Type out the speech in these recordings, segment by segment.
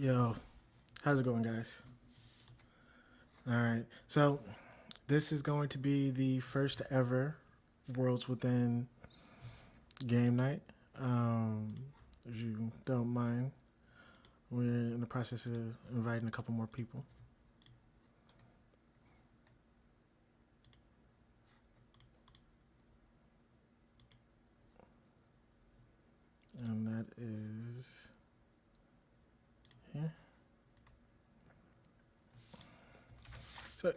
Yo, how's it going, guys? All right. So, this is going to be the first ever Worlds Within game night. Um, if you don't mind, we're in the process of inviting a couple more people. And that is here. So,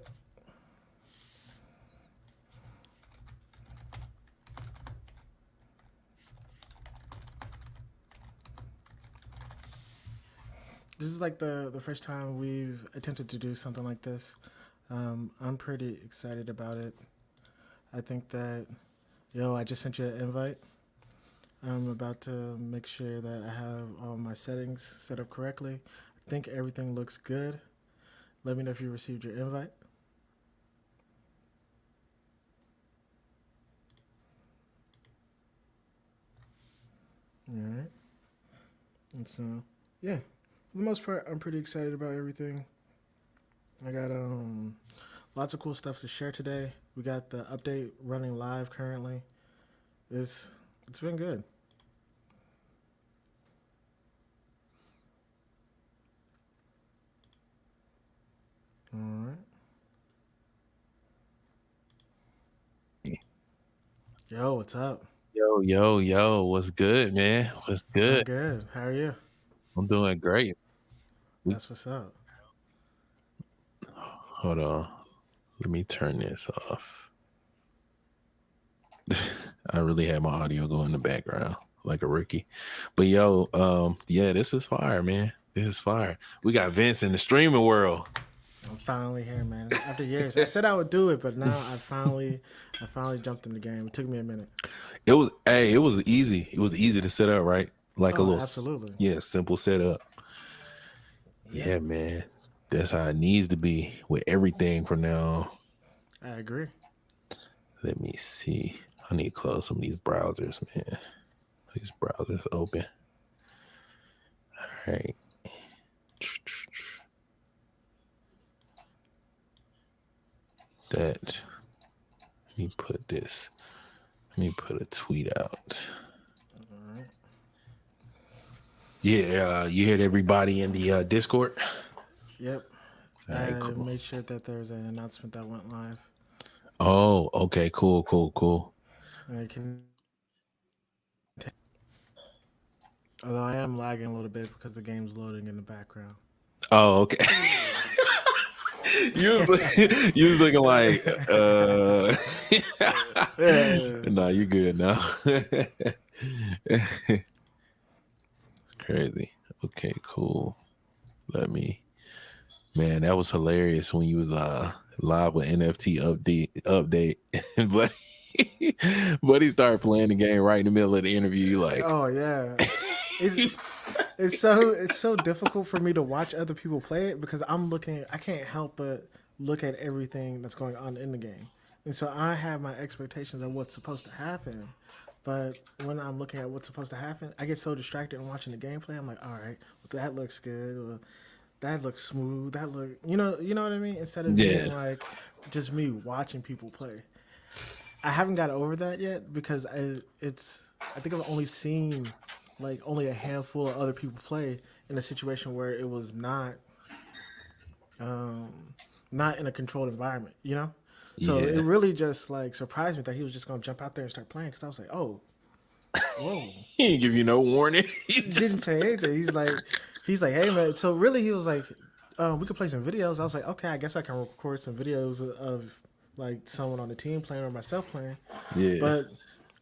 this is like the first time we've attempted to do something like this. I'm pretty excited about it. I think that, I just sent you an invite. I'm about to make sure that I have all my settings set up correctly. I think everything looks good. Let me know if you received your invite. All right. And so, yeah, for the most part, I'm pretty excited about everything. I got lots of cool stuff to share today. We got the update running live currently. It's been good. All right. Yo, what's up? Yo, what's good, man? What's I'm good? good. How are you? I'm doing great. We That's what's up. hold on. Let me turn this off. I really had my audio go in the background like a rookie. But yeah, this is fire, man. This is fire. We got Vince in the streaming world. I'm finally here, man. After years, I said I would do it, but now I finally jumped in the game. It took me a minute. It was easy. It was easy to set up, right? Like a Oh, little, absolutely. simple setup. Yeah, Yeah, man. That's how it needs to be with everything from now on. I agree. Let me see. I need to close some of these browsers, man. These browsers open. All right. That. Let me put this. Let me put a tweet out. All right. Yeah, you heard everybody in the Discord? Yep. All right, I cool. made sure that there was an announcement that went live. Oh, okay, cool. And I can, although I am lagging a little bit because the game's loading in the background. Oh, okay. You was looking like, Yeah. nah, you good now. Crazy. Okay, cool. Let me. Man, that was hilarious when you was live with NFT update, but but he started playing the game right in the middle of the interview. You like, Oh yeah. It, he's- it's so difficult for me to watch other people play it because I'm looking. I can't help but look at everything that's going on in the game, and so I have my expectations of what's supposed to happen. But when I'm looking at what's supposed to happen, I get so distracted in watching the gameplay. I'm like, all right, well, that looks good. Well, that looks smooth. That look, you know what I mean. Instead of being yeah, like just me watching people play, I haven't got over that yet because I think I've only seen like only a handful of other people play in a situation where it was not in a controlled environment, you know. So it yeah. really just like surprised me that he was just gonna jump out there and start playing because I was like, oh, whoa, He didn't give you no warning. He didn't just say anything. He's like, hey man. So really, he was like, we could play some videos. I was like, okay, I guess I can record some videos of like someone on the team playing or myself playing. yeah, But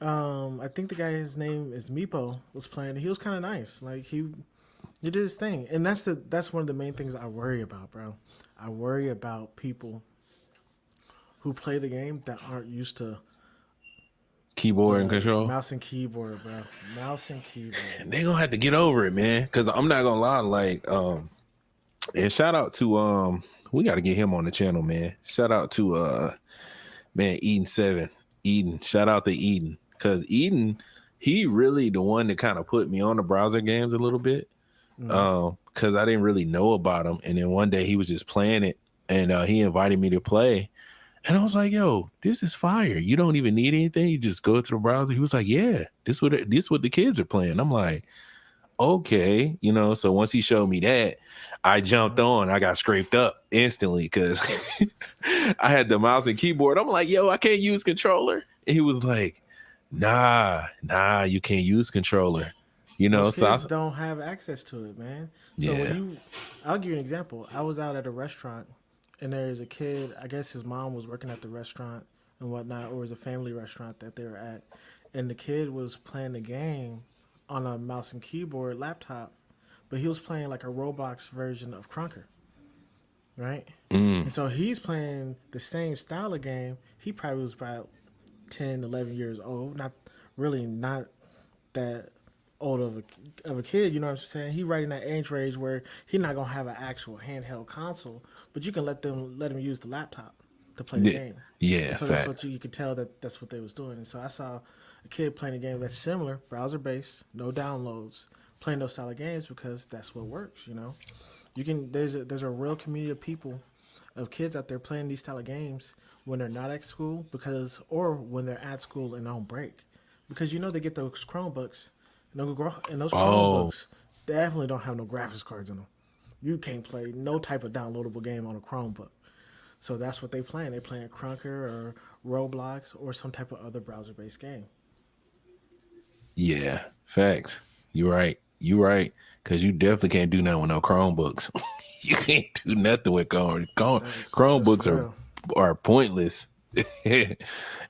I think the guy, his name is Meepo, was playing. He was kind of nice. Like he did his thing, and that's one of the main things I worry about, bro. I worry about people who play the game that aren't used to keyboard and the control. mouse and keyboard, bro. Mouse and keyboard. They gonna have to get over it, man. Because I'm not gonna lie, like, and shout out to we got to get him on the channel, man. Shout out to man, Eden 7. Eden. Shout out to Eden. Cause Eden, he really the one that kind of put me on the browser games a little bit. because I didn't really know about him. And then one day he was just playing it, and he invited me to play. And I was like, "Yo, this is fire! You don't even need anything. You just go to the browser." He was like, "Yeah, this what the kids are playing." I'm like, "Okay, you know." So once he showed me that, I jumped on. I got scraped up instantly because I had the mouse and keyboard. I'm like, "Yo, I can't use controller." And he was like, Nah, you can't use controller." You know, Most so kids don't have access to it, man. So yeah. I'll give you an example. I was out at a restaurant, and there's a kid. I guess his mom was working at the restaurant and whatnot, or it was a family restaurant that they were at, and the kid was playing the game on a mouse and keyboard laptop, but he was playing like a Roblox version of Crunker, right? Mm. And so he's playing the same style of game. He probably was about 10, 11 years old. Not that old of a kid, you know what I'm saying? He right in that age range where he's not gonna have an actual handheld console, but you can let him use the laptop to play the Yeah, game. yeah, And so that's fact. what you could tell that that's what they was doing. And so I saw a kid playing a game that's similar, browser based, no downloads, playing those style of games because that's what works. You know, you can there's a real community of people of kids out there playing these style of games when they're not at school because or when they're at school and on break because you know they get those Chromebooks and those Oh, Chromebooks definitely don't have no graphics cards in them. You can't play no type of downloadable game on a Chromebook. So that's what they playing. They playing Crunker or Roblox or some type of other browser based game. yeah, facts. You're right. You're right. Because you definitely can't do nothing with no Chromebooks. You can't do nothing with That's for Chromebooks real. are pointless.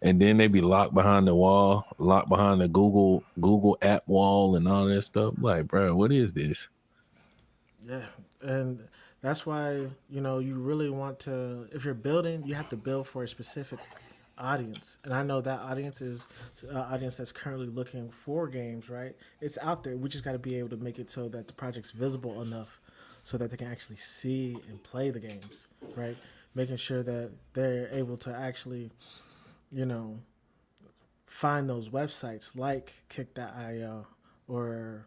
And then they be locked behind the wall, locked behind the Google app wall and all that stuff. Like, bro, what is this? Yeah, and that's why you really want to. If you're building, you have to build for a specific audience, and I know that audience is audience that's currently looking for games. Right, it's out there. We just got to be able to make it so that the project's visible enough, so that they can actually see and play the games. Right, making sure that they're able to actually, you know, find those websites like Kick.io or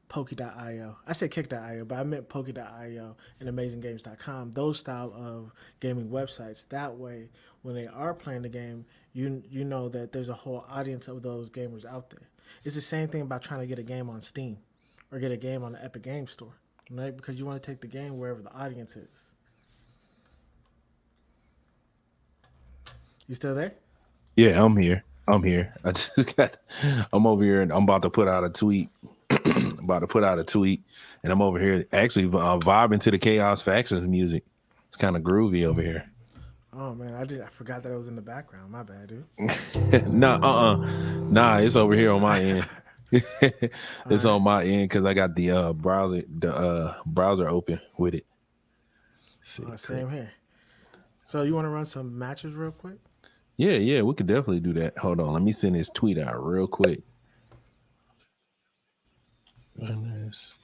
Pokey.io. I said Kick.io, but I meant Pokey.io and AmazingGames.com. Those style of gaming websites. That way, when they are playing the game, you know that there's a whole audience of those gamers out there. It's the same thing about trying to get a game on Steam or get a game on the Epic Game Store, right? Because you want to take the game wherever the audience is. You still there? Yeah, I'm here. I'm here. I'm over here and I'm about to put out a tweet. About to put out a tweet, and I'm over here actually vibing to the Chaos Factions music. It's kind of groovy over here. Oh man, I forgot that it was in the background. My bad, dude. Nah, it's over here on my end. All It's right. on my end because I got the browser open with it. Let's see, click. Same here. So you want to run some matches real quick? Yeah, we could definitely do that. Hold on, let me send this tweet out real quick. Goodness.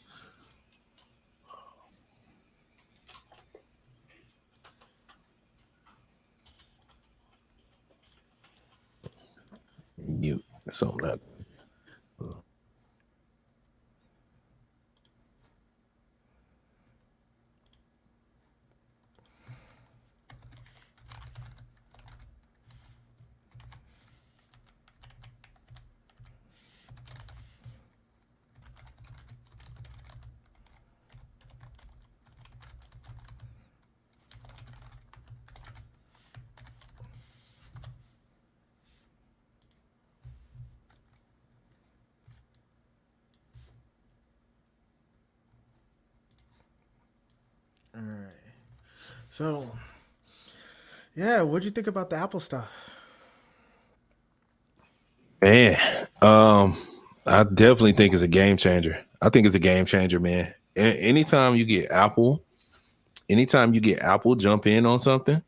Mute something up. All right. So yeah, what'd you think about the Apple stuff? Man, I definitely think it's a game changer. I think it's a game changer, man. Anytime you get Apple jump in on something,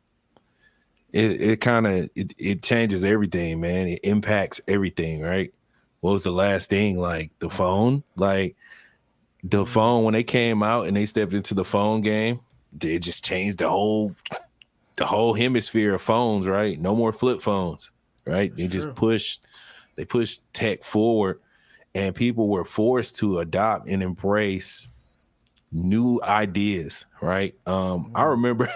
it kind of it changes everything, man. It impacts everything, right? What was the last thing? Like the phone? Like the phone when they came out and they stepped into the phone game, it just changed the whole hemisphere of phones, right? No more flip phones, right? That's true. They pushed tech forward, and people were forced to adopt and embrace new ideas, right? I remember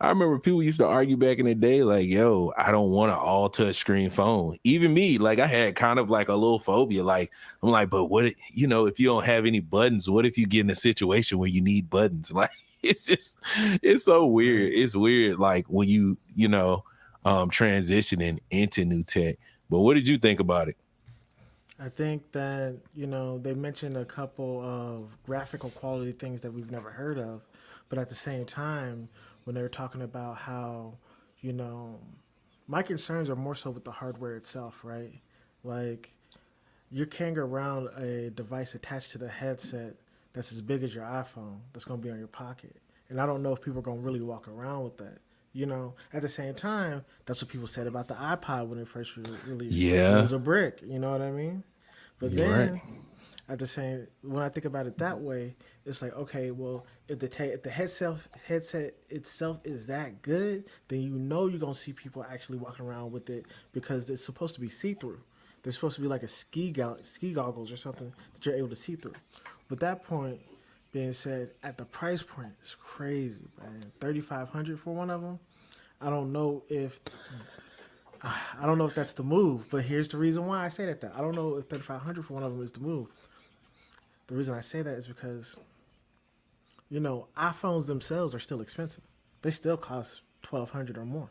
I remember people used to argue back in the day, like, yo, I don't want an all touch screen phone. Even me, like I had kind of like a little phobia. Like, I'm like, but what if you don't have any buttons, what if you get in a situation where you need buttons? Like it's so weird. Right. It's weird, like when transitioning into new tech. But what did you think about it? I think that, they mentioned a couple of graphical quality things that we've never heard of, but at the same time, when they were talking about how, you know, my concerns are more so with the hardware itself, right? Like, you're carrying around a device attached to the headset that's as big as your iPhone that's going to be on your pocket. And I don't know if people are going to really walk around with that. At the same time, that's what people said about the iPod when it first released. It Yeah, was a brick, you know what I mean? But you're right. then when I think about it that way, it's like, okay, well, if the headset itself is that good, then you're gonna see people actually walking around with it because it's supposed to be see through. They're supposed to be like a ski goggles or something that you're able to see through. With that point being said, at the price point, it's crazy, man. 3,500 for one of them. I don't know if I don't know if that's the move, but here's the reason why I say that. I don't know if 3,500 for one of them is the move. The reason I say that is because iPhones themselves are still expensive. They still cost 1,200 or more,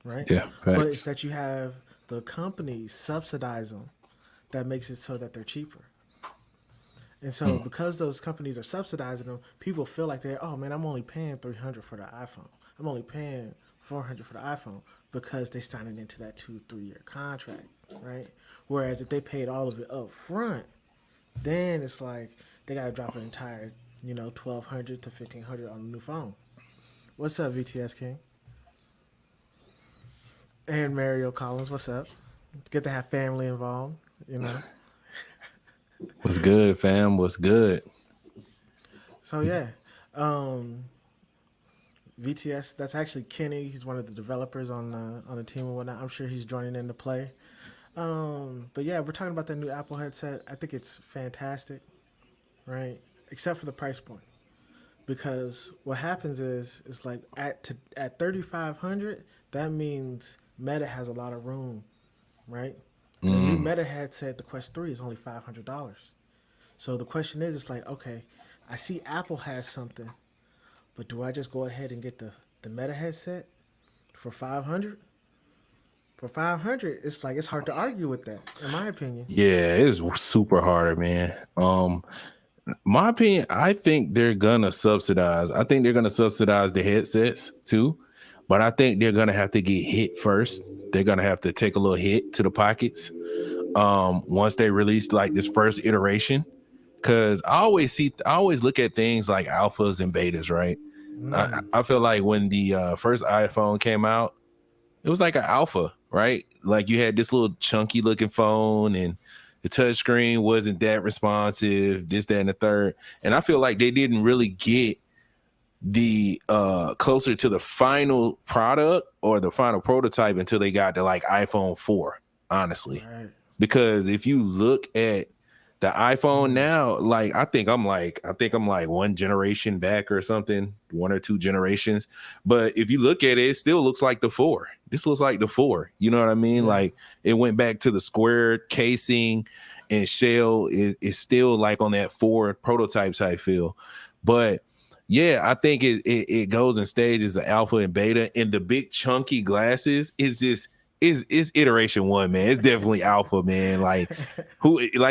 right? Yeah, But it's facts. that you have the companies subsidize them that makes it so that they're cheaper. And so Mm. because those companies are subsidizing them, people feel like oh man, I'm only paying 300 for the iPhone. I'm only paying 400 for the iPhone because they signed it into that 2-3 year contract, right? Whereas if they paid all of it up front, then it's like they gotta drop an entire, 1,200 to 1,500 on a new phone. What's up, VTS King? And Mario Collins, what's up? It's good to have family involved, you know. What's good, fam? What's good? So yeah, um, VTS. That's actually Kenny. He's one of the developers on the team and whatnot. I'm sure he's joining in to play. But yeah, we're talking about that new Apple headset. I think it's fantastic, right? Except for the price point, because what happens is it's like at 3,500, that means Meta has a lot of room, right? The new Mm. Meta headset, the Quest 3, is only $500. So the question is, it's like, okay, I see Apple has something, but do I just go ahead and get the Meta headset for 500? For 500, it's like it's hard to argue with that, in my opinion. Yeah, it's super hard, man. My opinion, I think they're gonna subsidize. I think they're gonna subsidize the headsets too, but I think they're gonna have to get hit first. They're gonna have to take a little hit to the pockets. Once they release like this first iteration, because I always look at things like alphas and betas, right? I feel like when the first iPhone came out, it was like an alpha, right? Like you had this little chunky looking phone and the touch screen wasn't that responsive, this, that, and the third. And I feel like they didn't really get the closer to the final product or the final prototype until they got to like iPhone 4, honestly. Right. Because if you look at the iPhone now, like I think I'm like one generation back or something, one or two generations. But if you look at it, it still looks like the 4. This looks like the 4. You know what I mean? Yeah. Like it went back to the square casing and shell. It's still like on that 4 prototype type feel. But yeah, I think it goes in stages of alpha and beta, and the big chunky glasses is iteration 1, man. It's definitely alpha, man. Like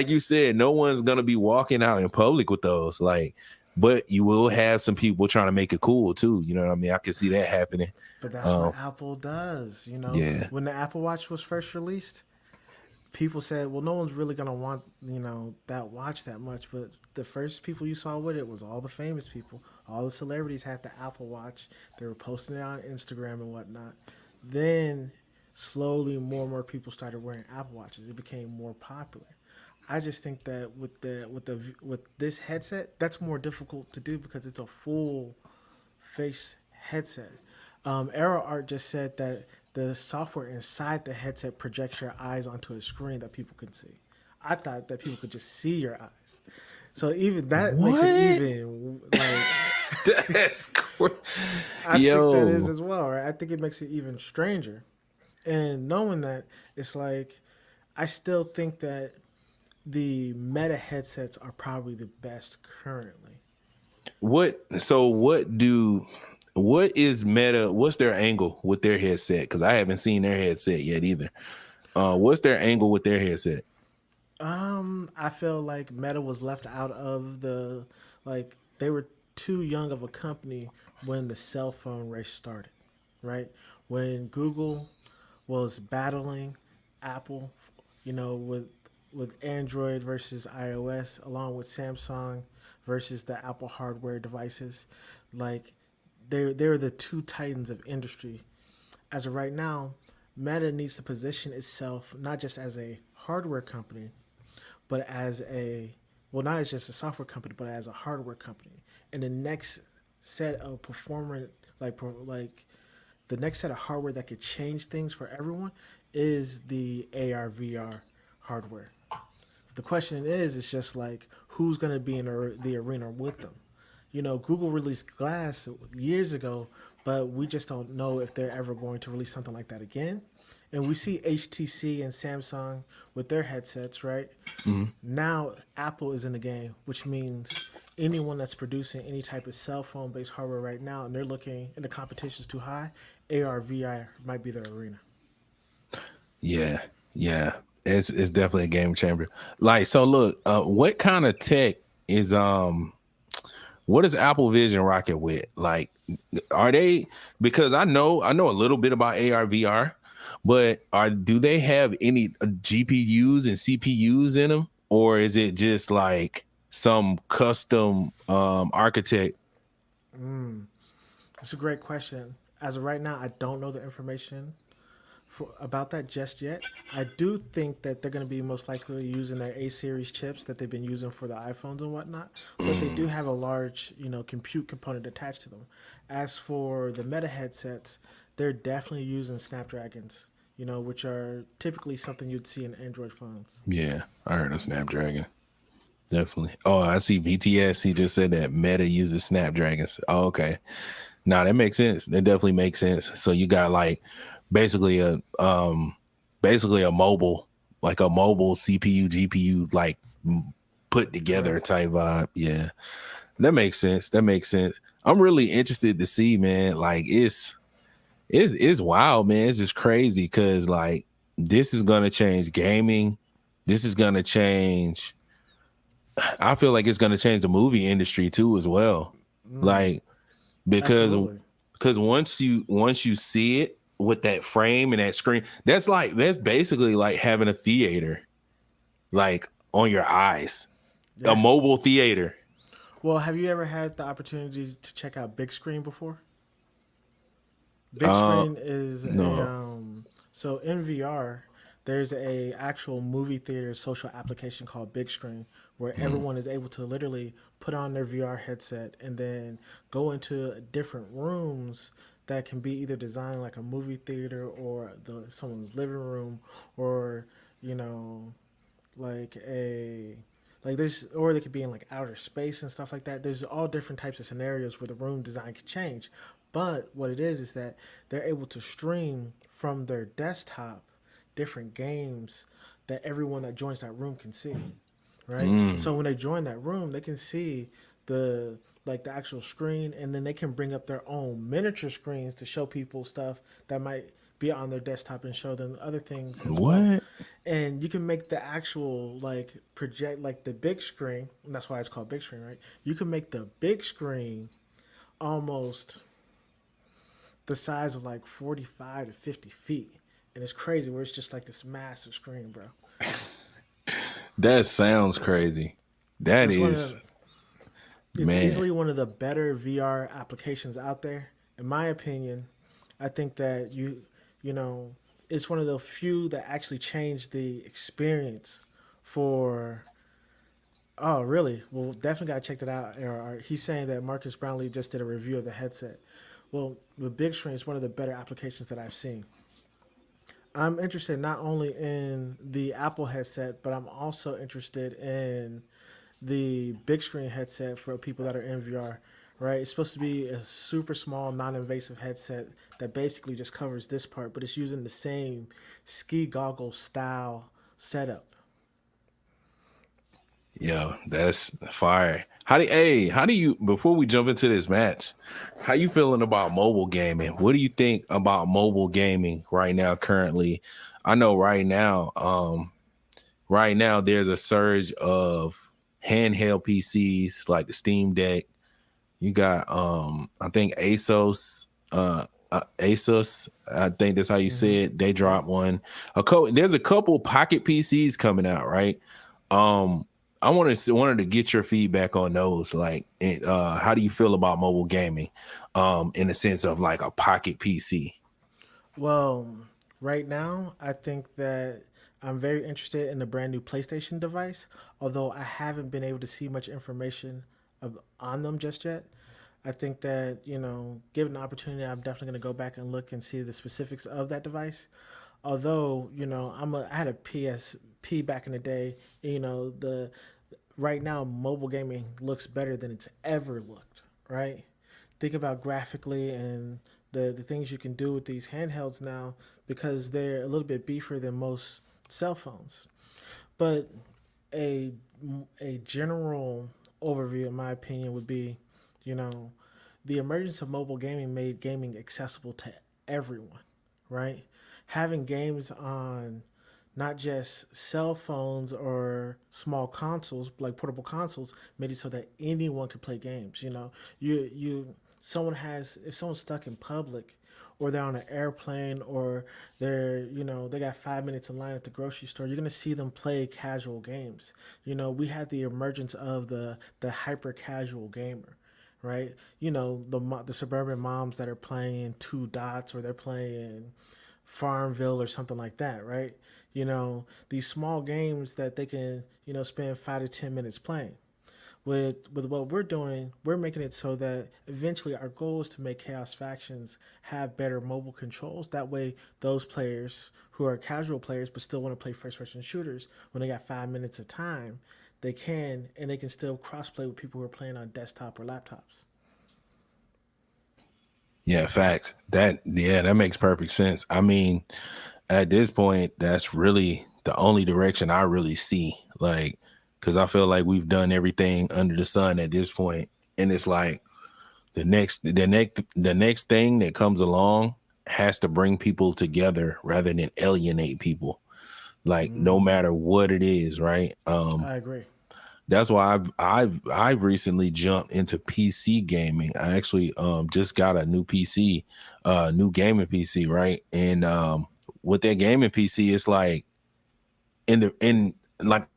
you said, no one's gonna be walking out in public with those. Like, but you will have some people trying to make it cool too. You know what I mean? I can see that happening. But that's what Um, Apple does. yeah, When the Apple Watch was first released, people said, well, no one's really gonna want that watch that much. But the first people you saw with it was all the famous people. All the celebrities had the Apple Watch. They were posting it on Instagram and whatnot. Then slowly, more and more people started wearing Apple Watches. It became more popular. I just think that with this headset, that's more difficult to do because it's a full face headset. Arrow Art just said that the software inside the headset projects your eyes onto a screen that people can see. I thought that people could just see your eyes. So even that makes it What? even like That's I think that is yo. as well, right? I think it makes it even stranger. And knowing that, it's like I still think that the meta headsets are probably the best currently. What? So what is Meta? What's their angle with their headset? Because I haven't seen their headset yet either. What's their angle with their headset? I feel like Meta was left out of the like they were too young of a company when the cell phone race started, right? When Google was battling Apple, with Android versus iOS, along with Samsung versus the Apple hardware devices, like they're the two titans of industry. As of right now, Meta needs to position itself not just as a hardware company, but as a not as just a software company, but as a hardware company. And the next set of performance, like the next set of hardware that could change things for everyone, is the AR VR hardware. The question is, it's just like who's going to be in the arena with them. Google released Glass years ago, but we just don't know if they're ever going to release something like that again. And we see HTC and Samsung with their headsets, right? Mhm. Now Apple is in the game, which means anyone that's producing any type of cell phone based hardware right now and they're looking and the competition's too high, AR VR might be their arena. Yeah, yeah. It's definitely a game changer. Like, so look, what kind of tech is what is Apple Vision Rocket with? Like, are they, because I know a little bit about AR VR, but do they have any GPUs and CPUs in them, or is it just like some custom architect? It's a great question. As of right now, I don't know the information about that just yet. I do think that they're going to be most likely using their A series chips that they've been using for the iPhones and whatnot, but they do have a large, compute component attached to them. As for the Meta headsets, they're definitely using Snapdragons, which are typically something you'd see in Android phones. Yeah, I heard of Snapdragon. Definitely. Oh, I see VTS. He just said that Meta uses Snapdragons. Oh, okay. Now that makes sense. That definitely makes sense. So you got like basically basically a mobile, like a mobile CPU, GPU, like put together Correct. type vibe. Yeah. That makes sense. That makes sense. I'm really interested to see, man. Like it's wild, man. It's just crazy because like this is gonna change gaming. This is gonna change. I feel like it's gonna change the movie industry too as well. Like because Absolutely. once you see it with that frame and that screen, that's basically like having a theater like on your eyes, a Yeah. mobile theater. Well, have you ever had the opportunity to check out Big Screen before? Big Uh, Screen is a no. so in VR there's a actual movie theater social application called Big Screen where Mm. everyone is able to literally put on their VR headset and then go into different rooms that can be either designed like a movie theater or someone's living room or you know like a like this, or they could be in like outer space and stuff like that. There's all different types of scenarios where the room design can change, but what it is that they're able to stream from their desktop different games that everyone that joins that room can see, right? And Mm. so when they join that room, they can see the the actual screen, and then they can bring up their own miniature screens to show people stuff that might be on their desktop and show them other things as well. What? And you can make the actual project like the big screen, and that's why it's called big screen, right? You can make the big screen almost the size of like 45 to 50 feet. And it's crazy where it's just like this massive screen, bro. That sounds crazy. That It's one is, of it's man. easily one of the better VR applications out there. In my opinion, I think that you know, it's one of the few that actually changed the experience for. Oh, really? Well, definitely gotta check that out. He's saying that Marcus Brownlee just did a review of the headset. Well, the big screen is one of the better applications that I've seen. I'm interested not only in the Apple headset, but I'm also interested in the big screen headset for people that are in VR, right? It's supposed to be a super small, non-invasive headset that basically just covers this part, but it's using the same ski goggle style setup. Yo, that's fire. How do you before we jump into this match, how you feeling about mobile gaming? What do you think about mobile gaming right now currently? I know right now there's a surge of handheld PCs like the Steam Deck. You got I think Asus, I think that's how you say it. They Yep. dropped one. There's a couple pocket PCs coming out, right? Um I wanted to get your feedback on those. Like, how do you feel about mobile gaming, in the sense of like a pocket PC? Well, right now, I think that I'm very interested in the brand new PlayStation device, although I haven't been able to see much information on them just yet. I think that, given the opportunity, I'm definitely going to go back and look and see the specifics of that device. Although, I had a PSP back in the day. The right now mobile gaming looks better than it's ever looked, right? Think about graphically and the things you can do with these handhelds now because they're a little bit beefier than most cell phones. But a a general overview, in my opinion, would be, you know, the emergence of mobile gaming made gaming accessible to everyone, right? Having games on not just cell phones or small consoles like portable consoles made it so that anyone could play games. You someone has if someone's stuck in public or they're on an airplane or they got 5 minutes in line at the grocery store, you're gonna see them play casual games. We had the emergence of the hyper casual gamer, right? The suburban moms that are playing Two Dots or they're playing Farmville or something like that, right? These small games that they can spend 5 to 10 minutes playing. With what we're doing, we're making it so that eventually our goal is to make Chaos Factions have better mobile controls. That way, those players who are casual players but still want to play first person shooters, when they got 5 minutes of time, they can, and they can still crossplay with people who are playing on desktop or laptops. Yeah, facts. That makes perfect sense. I mean, at this point, that's really the only direction I really see. Like, because I feel like we've done everything under the sun at this point, and it's like the next thing that comes along has to bring people together rather than alienate people. Like, no matter what it is, right? I agree. That's why I've recently jumped into PC gaming. I actually just got a new PC, new gaming PC, right? And with that gaming PC, it's like in like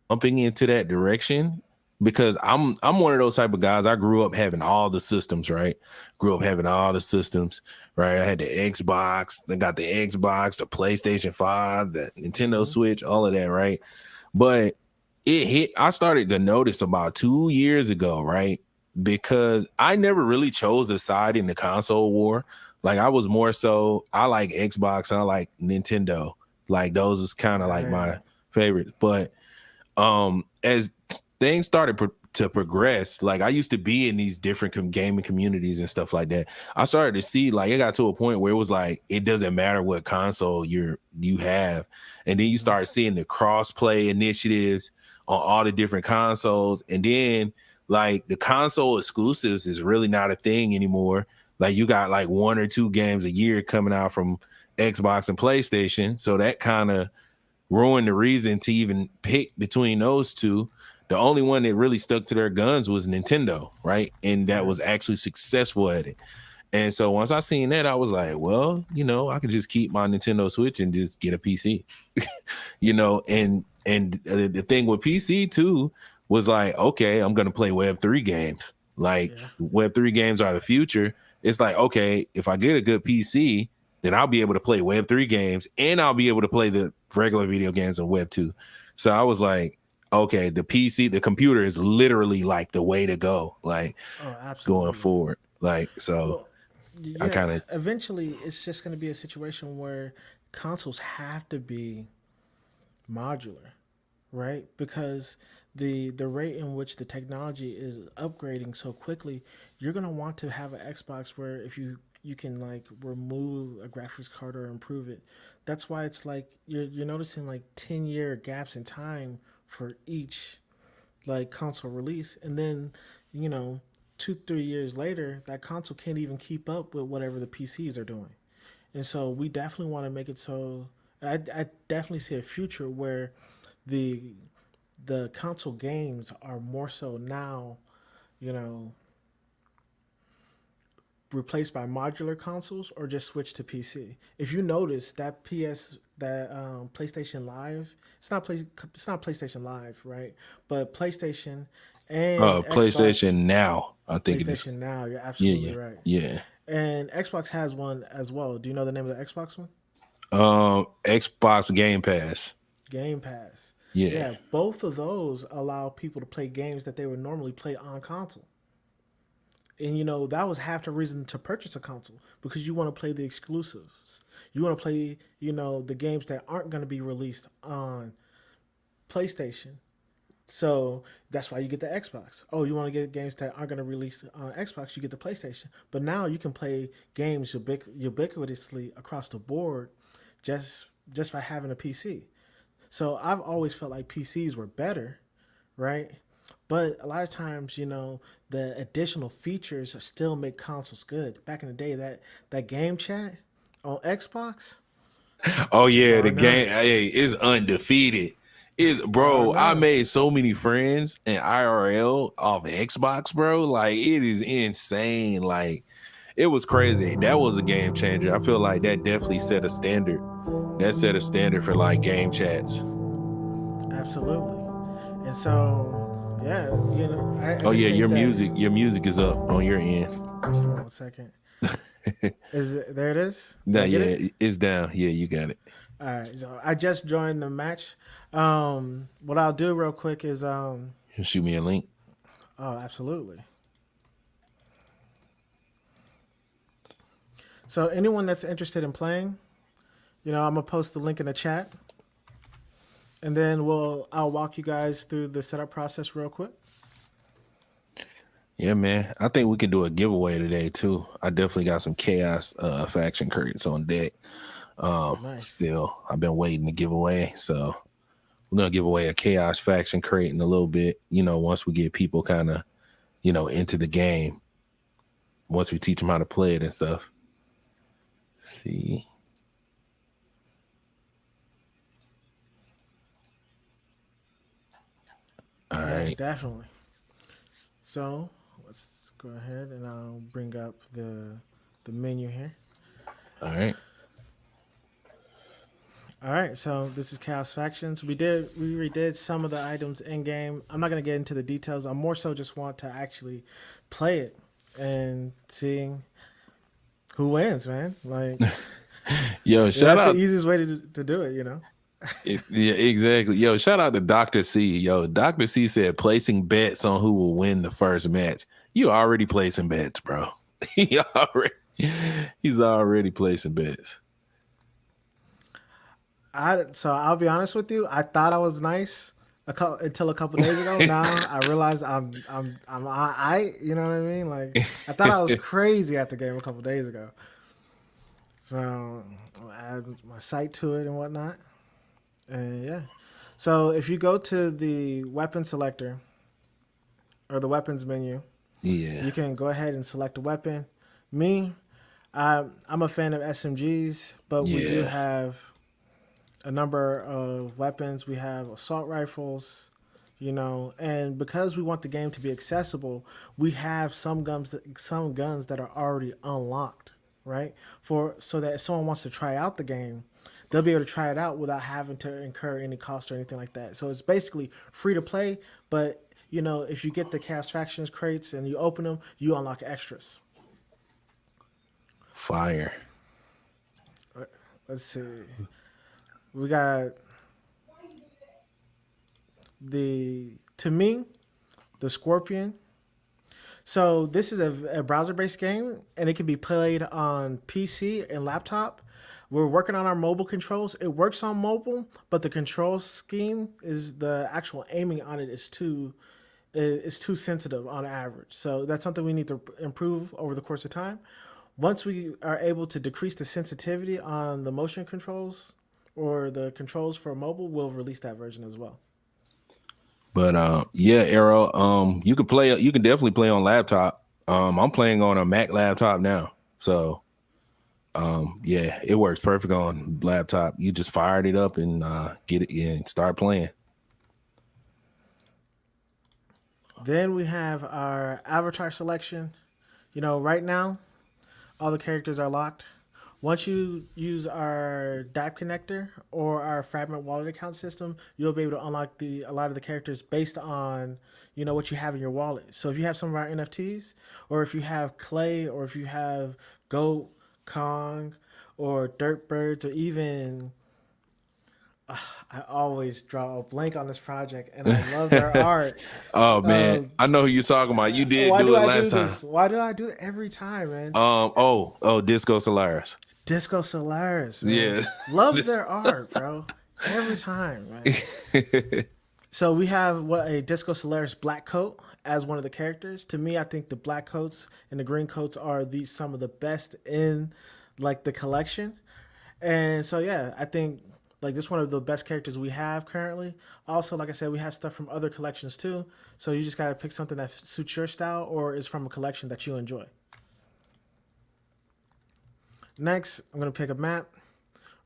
jumping into that direction because I'm one of those type of guys. I grew up having all the systems, right? Grew up having all the systems, right? I had the Xbox, I got the Xbox, the PlayStation 5, the Nintendo Switch, all of that, right? But I started to notice about 2 years ago, right? Because I never really chose a side in the console war. Like, I was more so, I like Xbox and I like Nintendo. Like, those was kind of like Right. my favorites. But as things started to progress, like, I used to be in these different gaming communities and stuff like that. I started to see, like, it got to a point where it was like it doesn't matter what console you have, and then you start seeing the cross-play initiatives on all the different consoles, and then like the console exclusives is really not a thing anymore. Like, you got like one or two games a year coming out from Xbox and PlayStation, so that kind of ruined the reason to even pick between those two. The only one that really stuck to their guns was Nintendo, right? And that Right. was actually successful at it. And so once I seen that, I was like, well, I could just keep my Nintendo Switch and just get a PC. And the thing with PC too was like, okay, I'm gonna play Web3 games. Like, Yeah. Web3 games are the future. It's like, okay, if I get a good PC, then I'll be able to play Web3 games and I'll be able to play the regular video games on Web2. So I was like, okay, the PC, the computer is literally like the way to go, like, Oh, going absolutely. forward. Like, so Well, I yeah. kind of, Eventually, it's just going to be a situation where consoles have to be modular, right? Because the rate in which the technology is upgrading so quickly, you're gonna want to have an Xbox where if you can like remove a graphics card or improve it. That's why it's like you're noticing like 10-year gaps in time for each like console release, and then you know 2-3 years later that console can't even keep up with whatever the PCs are doing. And so we definitely want to make it so I definitely see a future where the the console games are more so now, you know, replaced by modular consoles or just switch to PC. If you notice that PlayStation Live, it's not PlayStation Live, right? But PlayStation and Xbox, PlayStation Now, I think it is. PlayStation Now, you're Yeah, absolutely yeah, right. yeah. And Xbox has one as well. Do you know the name of the Xbox one? Xbox Game Pass. Game Pass. Yeah. Yeah, both of those allow people to play games that they would normally play on console. And that was half the reason to purchase a console because you want to play the exclusives. You want to play, the games that aren't going to be released on PlayStation. So that's why you get the Xbox. Oh, you want to get games that aren't going to release on Xbox, you get the PlayStation. But now you can play games ubiquitously across the board just by having a PC. So I've always felt like PCs were better, right? But a lot of times, the additional features still make consoles good. Back in the day, that game chat on Xbox, Oh yeah, bar the none, game hey, is undefeated. Is bar bro, I none. made so many friends in IRL off Xbox, bro. Like it is insane. Like it was crazy. That was a game changer. I feel like that definitely set a standard. That set a standard for like game chats. Absolutely. And so, yeah, I Oh just yeah, think that. your music is up on your end. Hold on one second. Is it there? It is. Did Nah, I get it? yeah, it's down. Yeah, you got it. All right. So I just joined the match. What I'll do real quick is Shoot me a link. oh, absolutely. So anyone that's interested in playing, I'm gonna post the link in the chat, and then I'll walk you guys through the setup process real quick. Yeah, man. I think we can do a giveaway today too. I definitely got some chaos faction crates on deck. Nice. Still, I've been waiting to give away. So we're gonna give away a chaos faction crate in a little bit. Once we get people kind of, into the game. Once we teach them how to play it and stuff. See. All Yeah, right. definitely. So let's go ahead and I'll bring up the menu here. All right. All right, so this is Chaos Factions. We redid some of the items in game. I'm not gonna get into the details. I more so just want to actually play it and seeing who wins, man. Like Yo, shout that's the out. easiest way to do it. Yeah, exactly. Yo, shout out to Dr. C. Yo, Dr. C said placing bets on who will win the first match. You already placing bets, bro. he already, he's already placing bets. So I'll be honest with you. I thought I was nice until a couple days ago. Now I realize you know what I mean? Like I thought I was crazy at the game a couple days ago. So I add my sight to it and whatnot. And yeah. So if you go to the weapon selector or the weapons menu, Yeah. you can go ahead and select a weapon. Me, I'm a fan of SMGs, but we do Yeah. have a number of weapons. We have assault rifles, and because we want the game to be accessible, we have some guns that are already unlocked, right? So that if someone wants to try out the game, they'll be able to try it out without having to incur any cost or anything like that. So it's basically free to play, but if you get the Chaos Factions crates and you open them, you unlock extras. Fire. Let's see. We got to me, the Scorpion. So this is a browser-based game, and it can be played on PC and laptop. We're working on our mobile controls. It works on mobile, but the control scheme is the actual aiming on it is too sensitive on average. So that's something we need to improve over the course of time. Once we are able to decrease the sensitivity on the motion controls or the controls for mobile, we'll release that version as well. But yeah, Arrow, you can play. You can definitely play on laptop. I'm playing on a Mac laptop now, so yeah, it works perfect on laptop. You just fired it up and get it in, start playing. Then we have our avatar selection. Right now, all the characters are locked. Once you use our DApp connector or our fragment wallet account system, you'll be able to unlock a lot of the characters based on what you have in your wallet. So if you have some of our NFTs, or if you have Clay, or if you have Goat, Kong, or Dirt Birds, or even I always draw a blank on this project, and I love their art. Oh man, I know who you're talking about. You did Why do do it I last do time. this? Why do I do it every time, man? Oh, Disco Solaris. Disco Solaris, man. Yeah. Love their art, bro. Every time, man. So we have a Disco Solaris black coat as one of the characters. To me, I think the black coats and the green coats are some of the best in like the collection. And so yeah, I think like this is one of the best characters we have currently. Also, like I said, we have stuff from other collections too. So you just gotta pick something that suits your style or is from a collection that you enjoy. Next, I'm gonna pick a map.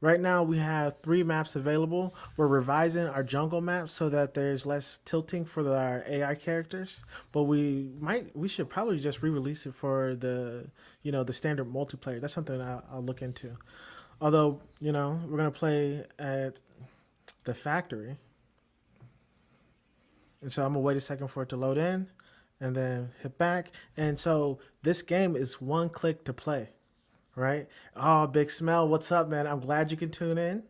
Right now, we have 3 maps available. We're revising our jungle map so that there's less tilting for our AI characters. But we should probably just re-release it for the standard multiplayer. That's something I'll look into. Although we're gonna play at the factory, and so I'm gonna wait a second for it to load in, and then hit back. And so this game is one click to play. Right? Oh, Big Smell, what's up, man? I'm glad you can tune in.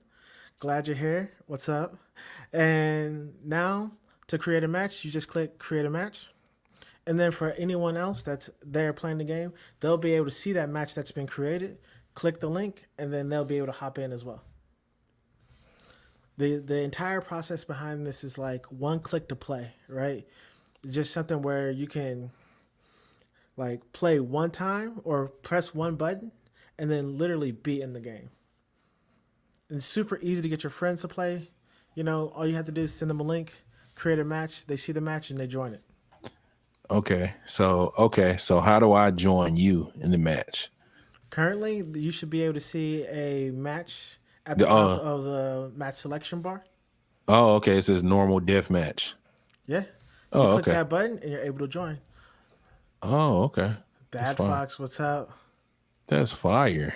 Glad you're here. What's up? And now to create a match, you just click create a match. And then for anyone else that's there playing the game, they'll be able to see that match that's been created, click the link, and then they'll be able to hop in as well. The entire process behind this is like one click to play, right? Just something where you can like play one time or press one button and then literally be in the game. And it's super easy to get your friends to play. All you have to do is send them a link, create a match, they see the match and they join it. Okay, so how do I join you in the match? Currently, you should be able to see a match at the top of the match selection bar. Oh, okay. It says normal death match. Yeah. Oh, click okay. that button and you're able to join. Oh, okay. Bad Fox, what's up? That's fire.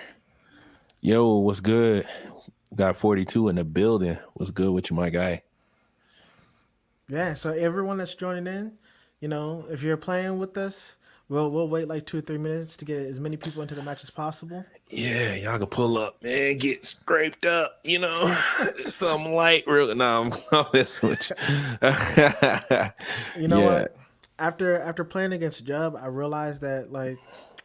Yo, what's good? Got 42 in the building. What's good with you, my guy? Yeah, so everyone that's joining in, if you're playing with us, we'll wait like 2 or 3 minutes to get as many people into the match as possible. Yeah, y'all can pull up, man. Get scraped up, something light. Real. No, I'm messing with you. You know what? After playing against Jub, I realized that like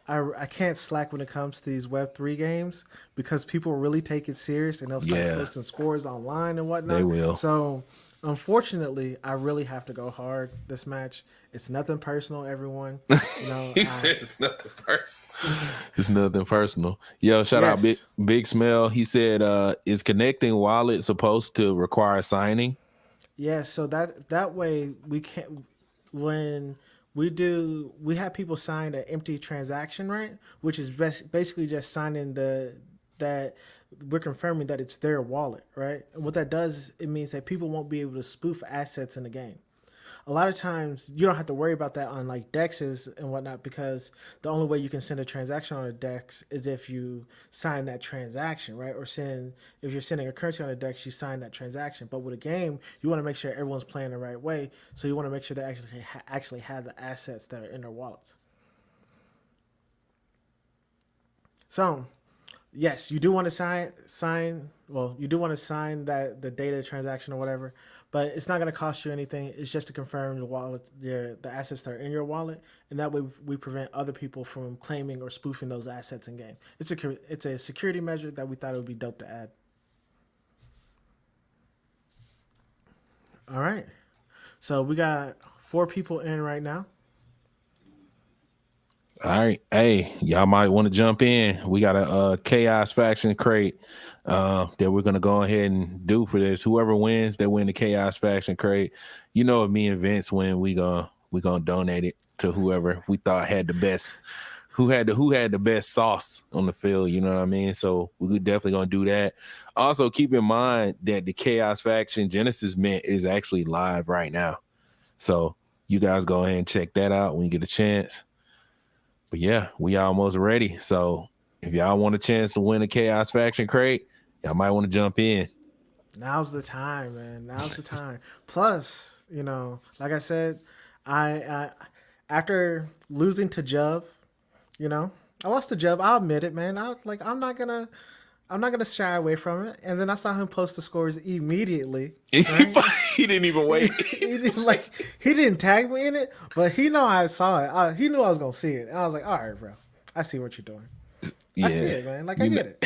I can't slack when it comes to these Web3 games because people really take it serious and they'll start posting scores online and whatnot. They will. So, unfortunately, I really have to go hard this match. It's nothing personal, everyone. He said it's nothing personal. It's nothing personal. Yo, shout out Big Smell. He said, is connecting wallet supposed to require signing? Yes, so that way we can't when we have people sign an empty transaction, right? Which is basically just signing that we're confirming that it's their wallet, right? And what that does, it means that people won't be able to spoof assets in the game. A lot of times you don't have to worry about that on like dexes and whatnot because the only way you can send a transaction on a dex is if you sign that transaction, right? Or if you're sending a currency on a dex, you sign that transaction. But with a game, you want to make sure everyone's playing the right way. So you want to make sure they actually have the assets that are in their wallets. So yes, you do want to sign. Well, you do want to sign that the data transaction or whatever, but it's not going to cost you anything. It's just to confirm the wallet, the assets that are in your wallet, and that way we prevent other people from claiming or spoofing those assets in game. It's a security measure that we thought it would be dope to add. All right, so we got 4 people in right now. All right. Hey, y'all might want to jump in. We got a Chaos Faction crate that we're going to go ahead and do for this. Whoever wins, they win the Chaos Faction crate. You know, if me and Vince win, we gonna donate it to whoever we thought had the best, who had the best sauce on the field. You know what I mean? So we're definitely going to do that. Also, keep in mind that the Chaos Faction Genesis Mint is actually live right now. So you guys go ahead and check that out when you get a chance. But yeah, we almost ready. So if y'all want a chance to win a Chaos Faction crate, y'all might want to jump in. Now's the time, man. Now's the time. Plus, you know, like I said, I after losing to Jub, you know, I lost to Jub. I'll admit it, man. I'm not gonna shy away from it. And then I saw him post the scores immediately. Right? He didn't even wait. he didn't tag me in it, but he know I saw it. He knew I was gonna see it, and I was like, all right, bro, I see what you're doing. Yeah. I see it, man. Like I get it.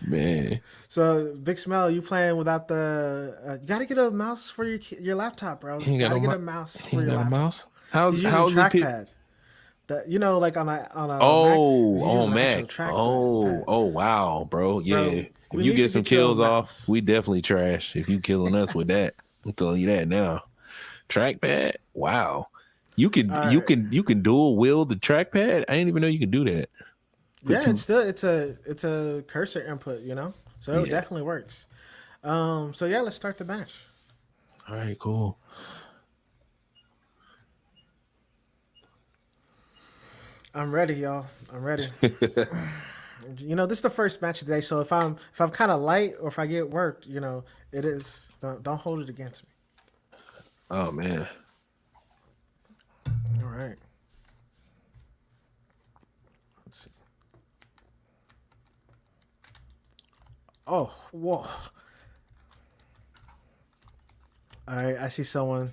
Man. So Big Smell, you playing without the? You gotta get a mouse for your laptop, bro. You gotta get a mouse for your laptop. Mouse? How's trackpad? You know, like on a Mac. Oh wow, bro. Yeah. If you get some kills off, we definitely trash. If you killing us with that, I'm telling you that now. Trackpad. Wow. You can dual wield the trackpad. I didn't even know you could do that. It's a cursor input, you know, so it definitely works. So yeah, let's start the match. All right, cool. I'm ready, y'all. I'm ready. You know, this is the first match today, so if I'm kind of light or if I get worked, you know, it is. Don't hold it against me. Oh man. All right. Let's see. Oh, whoa. I see someone.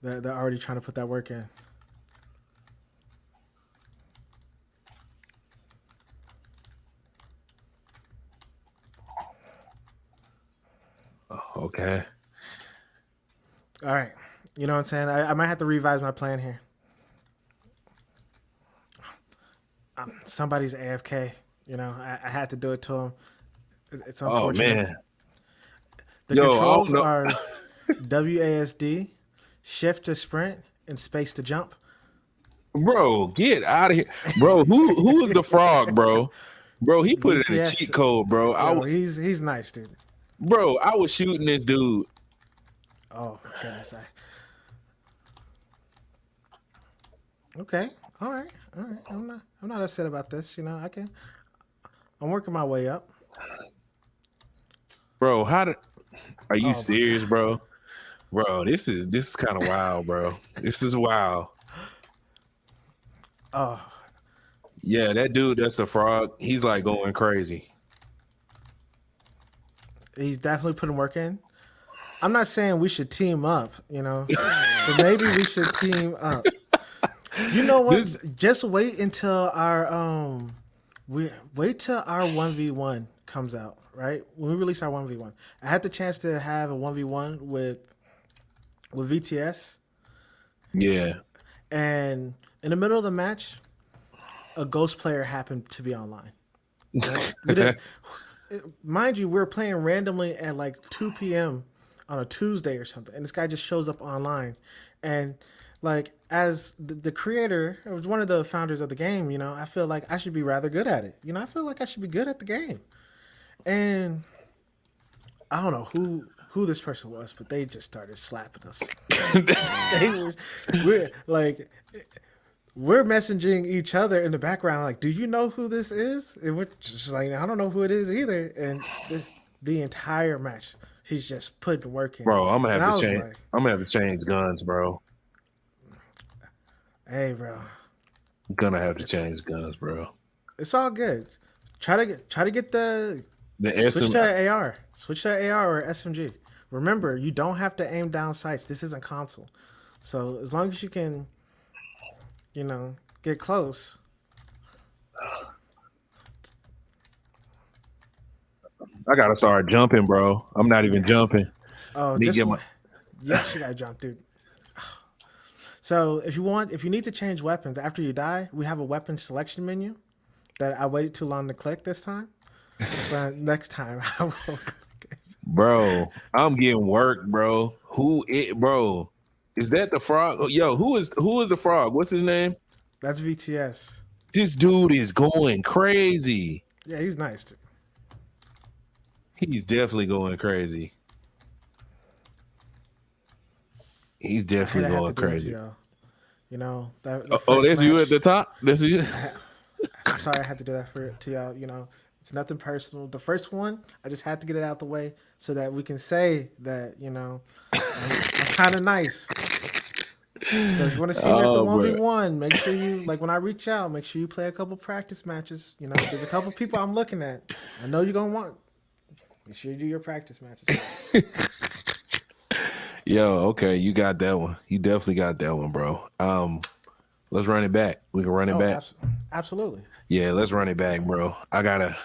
They're already trying to put that work in. Okay. All right. You know what I'm saying? I might have to revise my plan here. Somebody's AFK. You know, I had to do it to him. It's unfortunate. Oh, man. The controls are WASD, shift to sprint, and space to jump. Bro, get out of here. Bro, who is the frog, bro? Bro, he put it in a cheat code, bro. He's nice, dude. Bro, I was shooting this dude. Oh my goodness! Okay, all right. I'm not upset about this. You know, I'm working my way up. Bro, are you serious, bro? Bro, this is kind of wild, bro. This is wild. Oh. Yeah, that dude, that's a frog. He's like going crazy. He's definitely putting work in. I'm not saying we should team up, you know, but maybe we should team up. You know what? Just wait until our 1v1 comes out, right? When we release our 1v1. I had the chance to have a 1v1 with VTS. Yeah. And in the middle of the match, a ghost player happened to be online. Right? Mind you, we were playing randomly at like 2 p.m. on a Tuesday or something, and this guy just shows up online. And like, as the creator, I was one of the founders of the game, you know, I feel like I should be rather good at it. You know, I feel like I should be good at the game. And I don't know who this person was, but they just started slapping us. We're messaging each other in the background, like, do you know who this is? And we're just like, I don't know who it is either. And the entire match, he's just putting work in. Bro, I'm gonna have to change guns, bro. Hey, bro. Gonna have to It's change guns, bro. it's all good. Try to get the The switch SM. to AR. Switch to AR or SMG. Remember, you don't have to aim down sights. This isn't console. So as long as you can, get close. I gotta start jumping, bro. I'm not even jumping. Oh, Need to just get my. yes, you gotta jump, dude. So if you need to change weapons after you die, we have a weapon selection menu that I waited too long to click this time. But next time I will click it. Bro, I'm getting work, bro. Bro? Is that the frog? Yo, who is the frog? What's his name? That's VTS. This dude is going crazy. Yeah, he's nice too. He's definitely going crazy. He's I hate definitely I have to going do that to crazy. y'all. That the Oh, first that's you match. at the top. That's you. I'm sorry I had to do that to y'all. It's nothing personal. The first one, I just had to get it out the way so that we can say that I'm kind of nice. So if you want to see me at the Oh, bro. 1v1, make sure you when I reach out, make sure you play a couple practice matches. There's a couple people I'm looking at. I know you're gonna want. Make sure you do your practice matches. Yo, okay, you got that one. You definitely got that one, bro. Let's run it back. We can run it Oh, back. absolutely. Yeah, let's run it back, bro. I'm gonna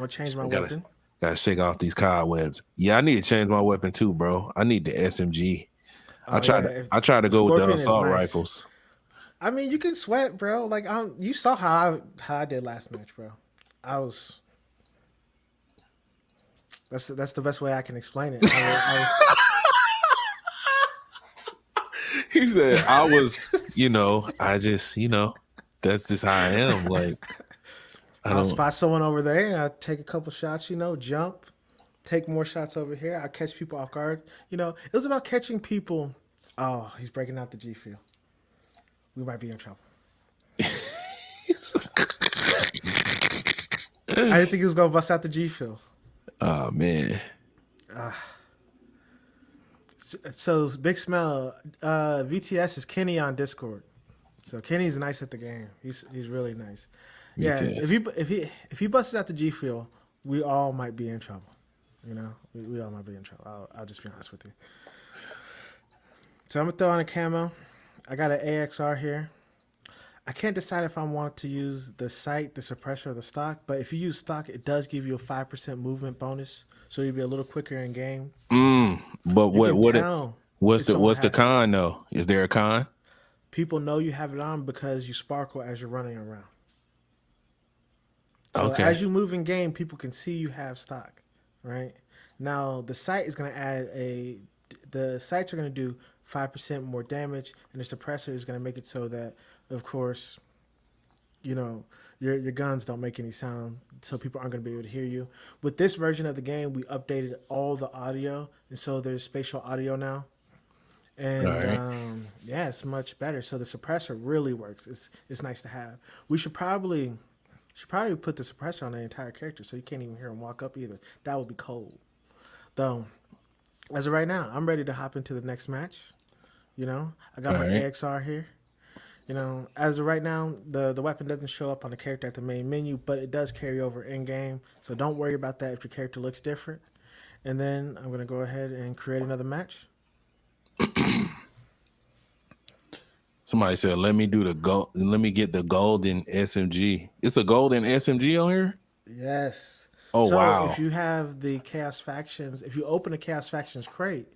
change my weapon. Gotta shake off these cobwebs. Yeah, I need to change my weapon too, bro. I need the SMG. Oh yeah, I try to the go with the Scorpion is assault nice. rifles. I mean, you can sweat, bro. Like, you saw how I did last match, bro. I was. That's the best way I can explain it. I was He said, I was, I just, that's just how I am. Like, I'll spot someone over there and I take a couple shots. Jump, take more shots over here. I catch people off guard. It was about catching people. Oh, he's breaking out the G field. We might be in trouble. I didn't think he was gonna bust out the G field. Oh man. So Big Smell, VTS is Kenny on Discord. So Kenny's nice at the game. He's really nice. Yeah, VTS. if he busts out the G field, we all might be in trouble. We all might be in trouble. I'll just be honest with you. So I'm gonna throw on a camo. I got an AXR here. I can't decide if I want to use the sight, the suppressor, or the stock. But if you use stock, it does give you a 5% movement bonus, so you'll be a little quicker in game. But You can tell what's the con though? Is there a con? People know you have it on because you sparkle as you're running around. So Okay. as you move in game, people can see you have stock, right? Now the sight is going to the sights are going to do 5% more damage, and the suppressor is going to make it so that, of course, your guns don't make any sound, so people aren't going to be able to hear you. With this version of the game, we updated all the audio, and so there's spatial audio now. And Right. yeah, it's much better. So the suppressor really works. It's nice to have. We should probably put the suppressor on the entire character so you can't even hear him walk up either. That would be cold. Though, as of right now, I'm ready to hop into the next match. I got my AXR here. As of right now, the weapon doesn't show up on the character at the main menu, but it does carry over in game. So don't worry about that if your character looks different. And then I'm gonna go ahead and create another match. Somebody said, let me get the golden SMG. It's a golden SMG on here? Yes. Oh, so wow. if you have the Khaos Factions, if you open a Khaos Factions crate,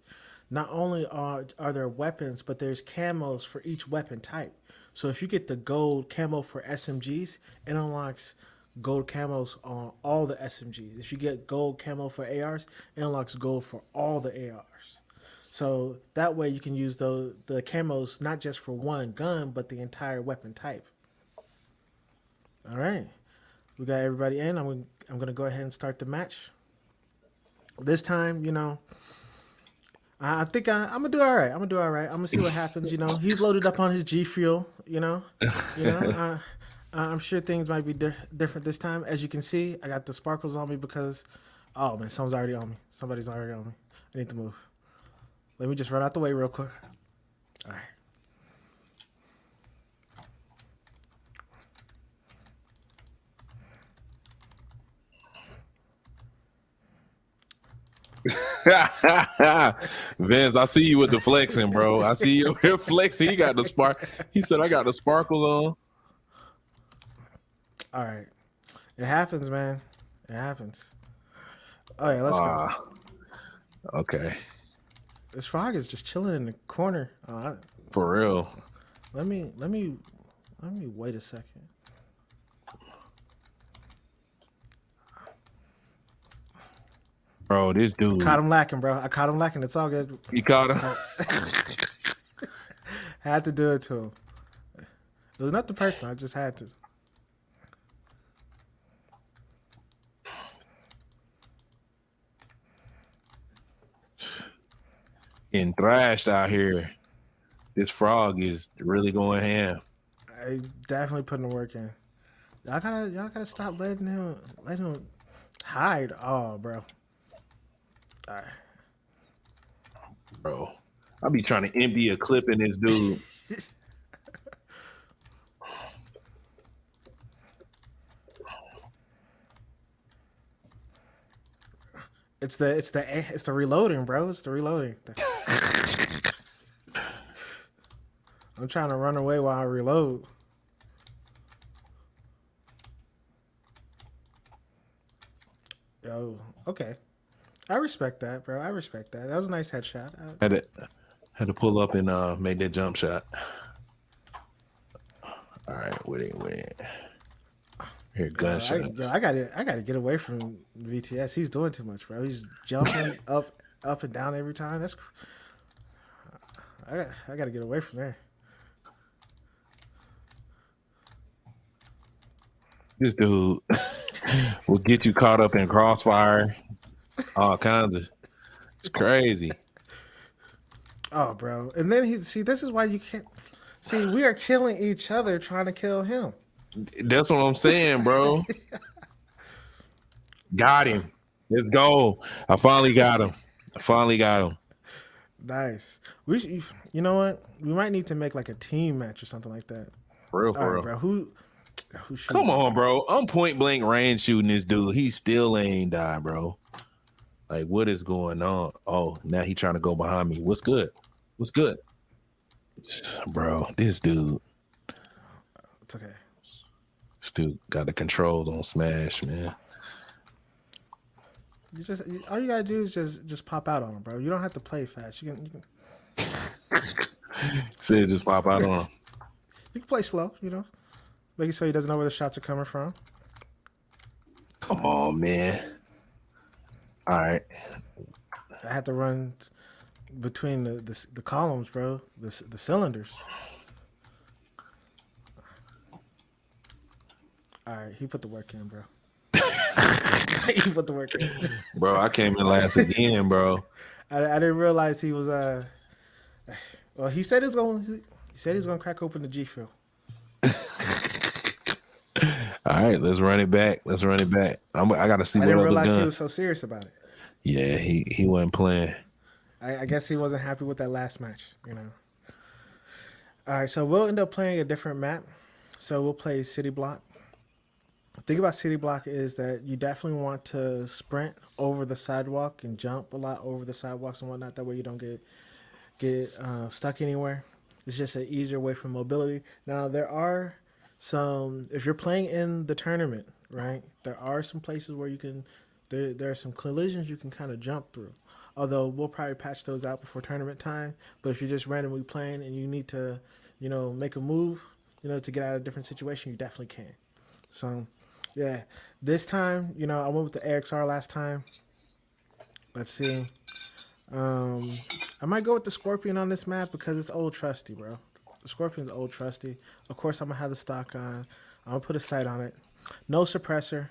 not only are there weapons, but there's camos for each weapon type. So if you get the gold camo for SMGs, it unlocks gold camos on all the SMGs. If you get gold camo for ARs, it unlocks gold for all the ARs. So that way you can use the camos not just for one gun, but the entire weapon type. All right. We got everybody in. I'm gonna go ahead and start the match. This time, I think I'm gonna do all right. I'm gonna see what happens. He's loaded up on his G Fuel. I'm sure things might be different this time. As you can see, I got the sparkles on me because, oh man, someone's already on me. Somebody's already on me. I need to move. Let me just run out the way real quick. All right. Vince, I see you with the flexing, bro. I see you over here flexing. He got the spark. He said, I got the sparkle on. All right. It happens, man. It happens. Oh yeah, let's go. Okay. This frog is just chilling in the corner. For real. Let me wait a second. Bro, this dude. Caught him lacking, bro. I caught him lacking. It's all good. You caught him? Had to do it to him. It was not the person. I just had to. Getting thrashed out here. This frog is really going ham. I definitely putting the work in. Y'all gotta stop letting him hide. Oh, bro. All right. Bro, I be trying to empty a clip in this dude. It's the reloading, bro. It's the reloading. I'm trying to run away while I reload. Yo, okay. I respect that, bro. I respect that. That was a nice headshot. Had to pull up and make that jump shot. All right, with it. Here, gunshot. I gotta get away from VTS. He's doing too much, bro. He's jumping up and down every time. I gotta get away from there. This dude will get you caught up in crossfire, all kinds of. It's crazy. Oh, bro. And then this is why you can't see. We are killing each other trying to kill him. That's what I'm saying, bro. Got him. Let's go. I finally got him. Nice. You know what? We might need to make like a team match or something like that. For real, All right, bro. Who Come on, bro. I'm point blank range shooting this dude. He still ain't died, bro. Like, what is going on? Oh, now he trying to go behind me. What's good? Bro, this dude. It's okay. This dude got the controls on Smash, man. All you gotta do is just pop out on him, bro. You don't have to play fast. You can Said just pop out on him. You can play slow, making sure he doesn't know where the shots are coming from. Come on, man. All right. I had to run between the columns, bro. The cylinders. All right, he put the work in, bro. He put the work in. Bro, I came in last again, bro. I didn't realize he was well, he said he was gonna crack open the G Fuel. All right, let's run it back. I gotta see I what didn't other realize gun. he was so serious about it. Yeah, he wasn't playing. I guess he wasn't happy with that last match, All right, so we'll end up playing a different map. So we'll play City Block. The thing about City Block is that you definitely want to sprint over the sidewalk and jump a lot over the sidewalks and whatnot. That way you don't get stuck anywhere. It's just an easier way for mobility. Now, there are some, if you're playing in the tournament, right, there are some places where you can, there are some collisions you can kind of jump through. Although we'll probably patch those out before tournament time. But if you're just randomly playing and you need to, make a move, to get out of a different situation, you definitely can. So, yeah, this time, I went with the AXR last time. Let's see. I might go with the Scorpion on this map because it's old trusty, bro. The Scorpion's old trusty. Of course, I'm going to have the stock on. I'm going to put a sight on it. No suppressor.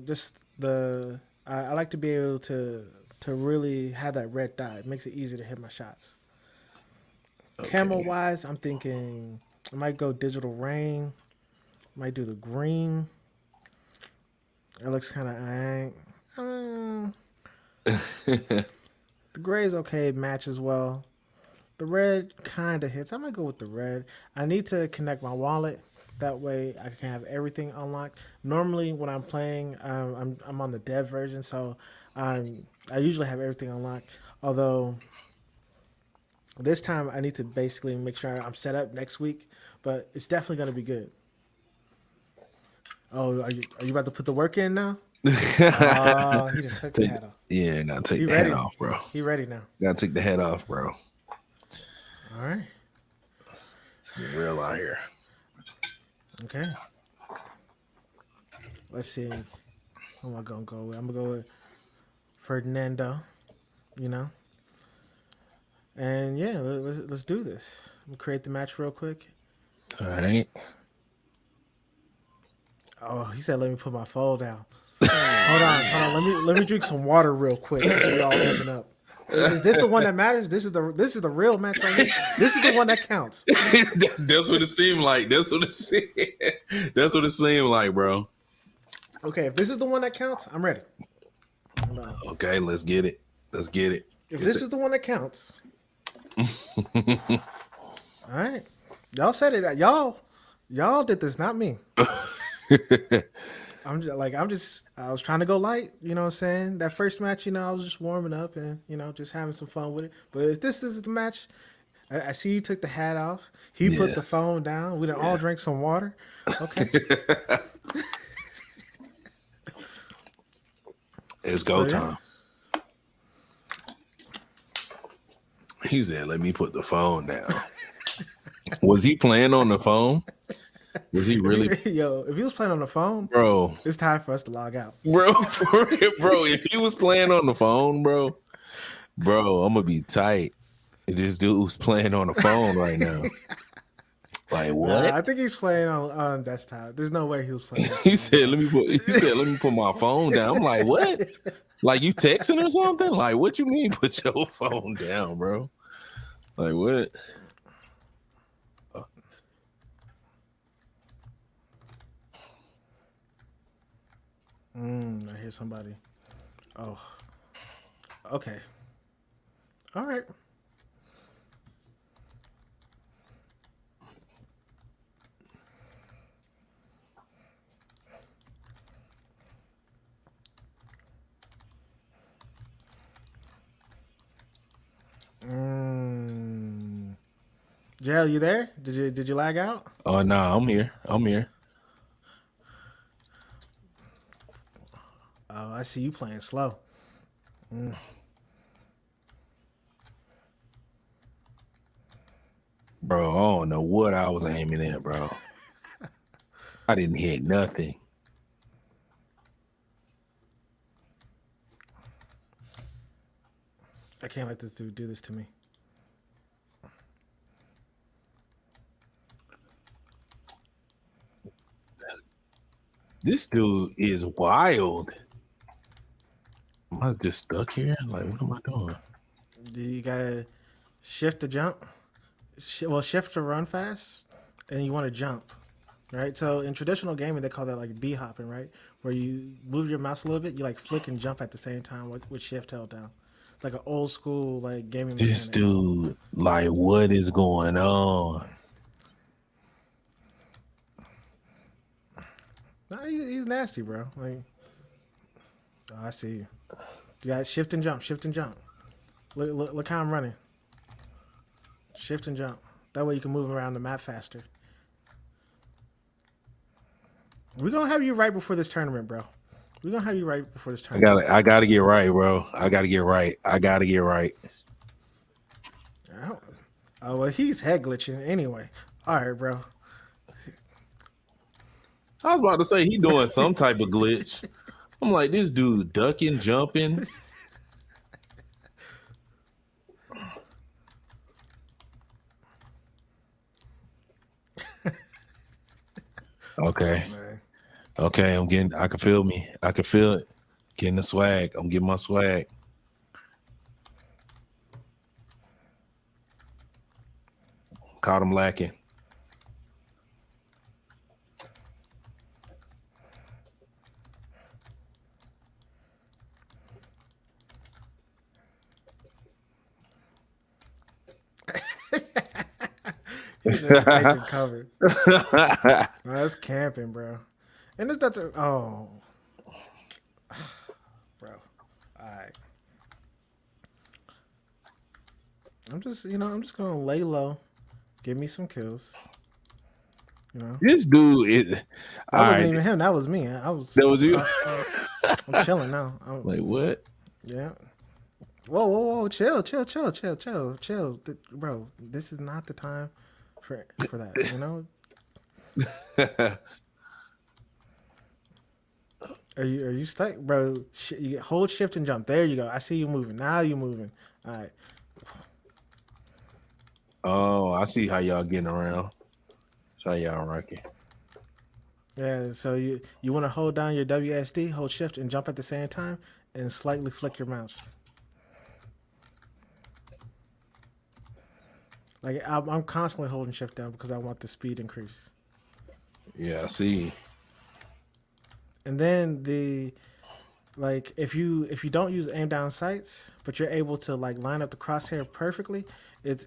Just I like to be able to really have that red dot. It makes it easier to hit my shots. Okay. Camera-wise, I'm thinking I might go Digital Rain. Might do the green. It looks kind of the gray is okay. It matches well. The red kind of hits. I might go with the red. I need to connect my wallet. That way I can have everything unlocked. Normally when I'm playing, I'm on the dev version, so I usually have everything unlocked. Although this time I need to basically make sure I'm set up next week. But it's definitely going to be good. Oh, are you about to put the work in now? Oh, he just took the hat off. Yeah, gotta take He the ready? hat off, bro. He ready now. Gotta take the hat off, bro. All right. It's getting real out here. Okay. Let's see. Who am I gonna go with? I'm gonna go with Ferdinando. You know. And yeah, let's do this. I'm gonna create the match real quick. All right. Oh, he said, "Let me put my phone down." Hold on. Let me drink some water real quick since we all open up. Is this the one that matters? This is the real match right here. This is the one that counts. That's what it seemed like. That's what it seemed like, bro. Okay, if this is the one that counts, I'm ready. Okay, let's get it. If this is the one that counts. All right. Y'all said it. Y'all did this, not me. I was trying to go light, you know what I'm saying? That first match, I was just warming up and, just having some fun with it. But if this is the match, I see he took the hat off. He put the phone down. We done all drank some water. Okay. It's go time. He said, "Let me put the phone down." Was he playing on the phone? Was he really? Yo, if he was playing on the phone, bro, it's time for us to log out. Bro, if he was playing on the phone, bro, I'm gonna be tight. This dude's playing on the phone right now. Like what? I think he's playing on desktop. There's no way he was playing. He said, "Let me put my phone down." I'm like, what? Like you texting or something? Like what you mean put your phone down, bro? Like what? I hear somebody. Oh. Okay. All right. Jail, you there? Did you lag out? Oh no, I'm here. Oh, I see you playing slow. Bro, I don't know what I was aiming at, bro. I didn't hit nothing. I can't let this dude do this to me. This dude is wild. Am I just stuck here? Like, what am I doing? You gotta shift to jump. Shift to run fast, and you want to jump, right? So in traditional gaming, they call that like B hopping, right? Where you move your mouse a little bit, you like flick and jump at the same time with shift held down. It's like an old school like gaming. This dude, like, what is going on? Nah, he's nasty, bro. Like, oh, I see you. You got shift and jump. Look how I'm running. Shift and jump. That way you can move around the map faster. We're gonna have you right before this tournament, bro. We're gonna have you right before this tournament. I gotta get right, bro. I gotta get right. Oh well, he's head glitching anyway. All right, bro. I was about to say he doing some type of glitch. I'm like, this dude ducking, jumping. Okay. Okay, I can feel me. I can feel it. Getting the swag. I'm getting my swag. Caught him lacking. He's just taking cover. No, that's camping, bro. And it's not the bro. right. I'm just gonna lay low, give me some kills. You know, This dude is that all wasn't right. even him. That was me. I was That was you. crossfire. I'm chilling now. Like what? Yeah. Whoa, whoa, whoa! Chill, chill, chill, chill, chill, chill, bro. This is not the time for that. You know. Are you stuck, bro? You hold shift and jump. There you go. I see you moving. Now you moving. All right. Oh, I see how y'all getting around. That's how y'all rocking. Yeah. So you want to hold down your WSD, hold shift and jump at the same time, and slightly flick your mouse. Like I'm constantly holding shift down because I want the speed increase. Yeah, I see. And then like if you don't use aim down sights, but you're able to like line up the crosshair perfectly, it's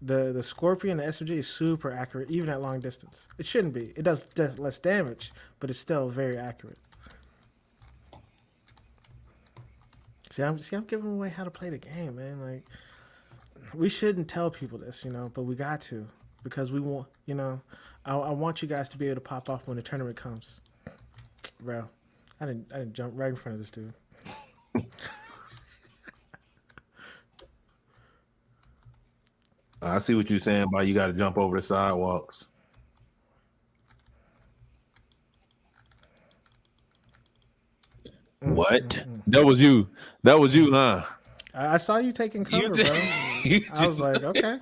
the Scorpion, the SMG is super accurate even at long distance. It shouldn't be. It does less damage, but it's still very accurate. I'm giving away how to play the game, man. Like we shouldn't tell people this, but we got to because we want, I want you guys to be able to pop off when the tournament comes, bro. I didn't jump right in front of this dude. I see what you're saying about you got to jump over the sidewalks. What? That was you. That was you, huh? I saw you taking cover, bro. I was like, okay.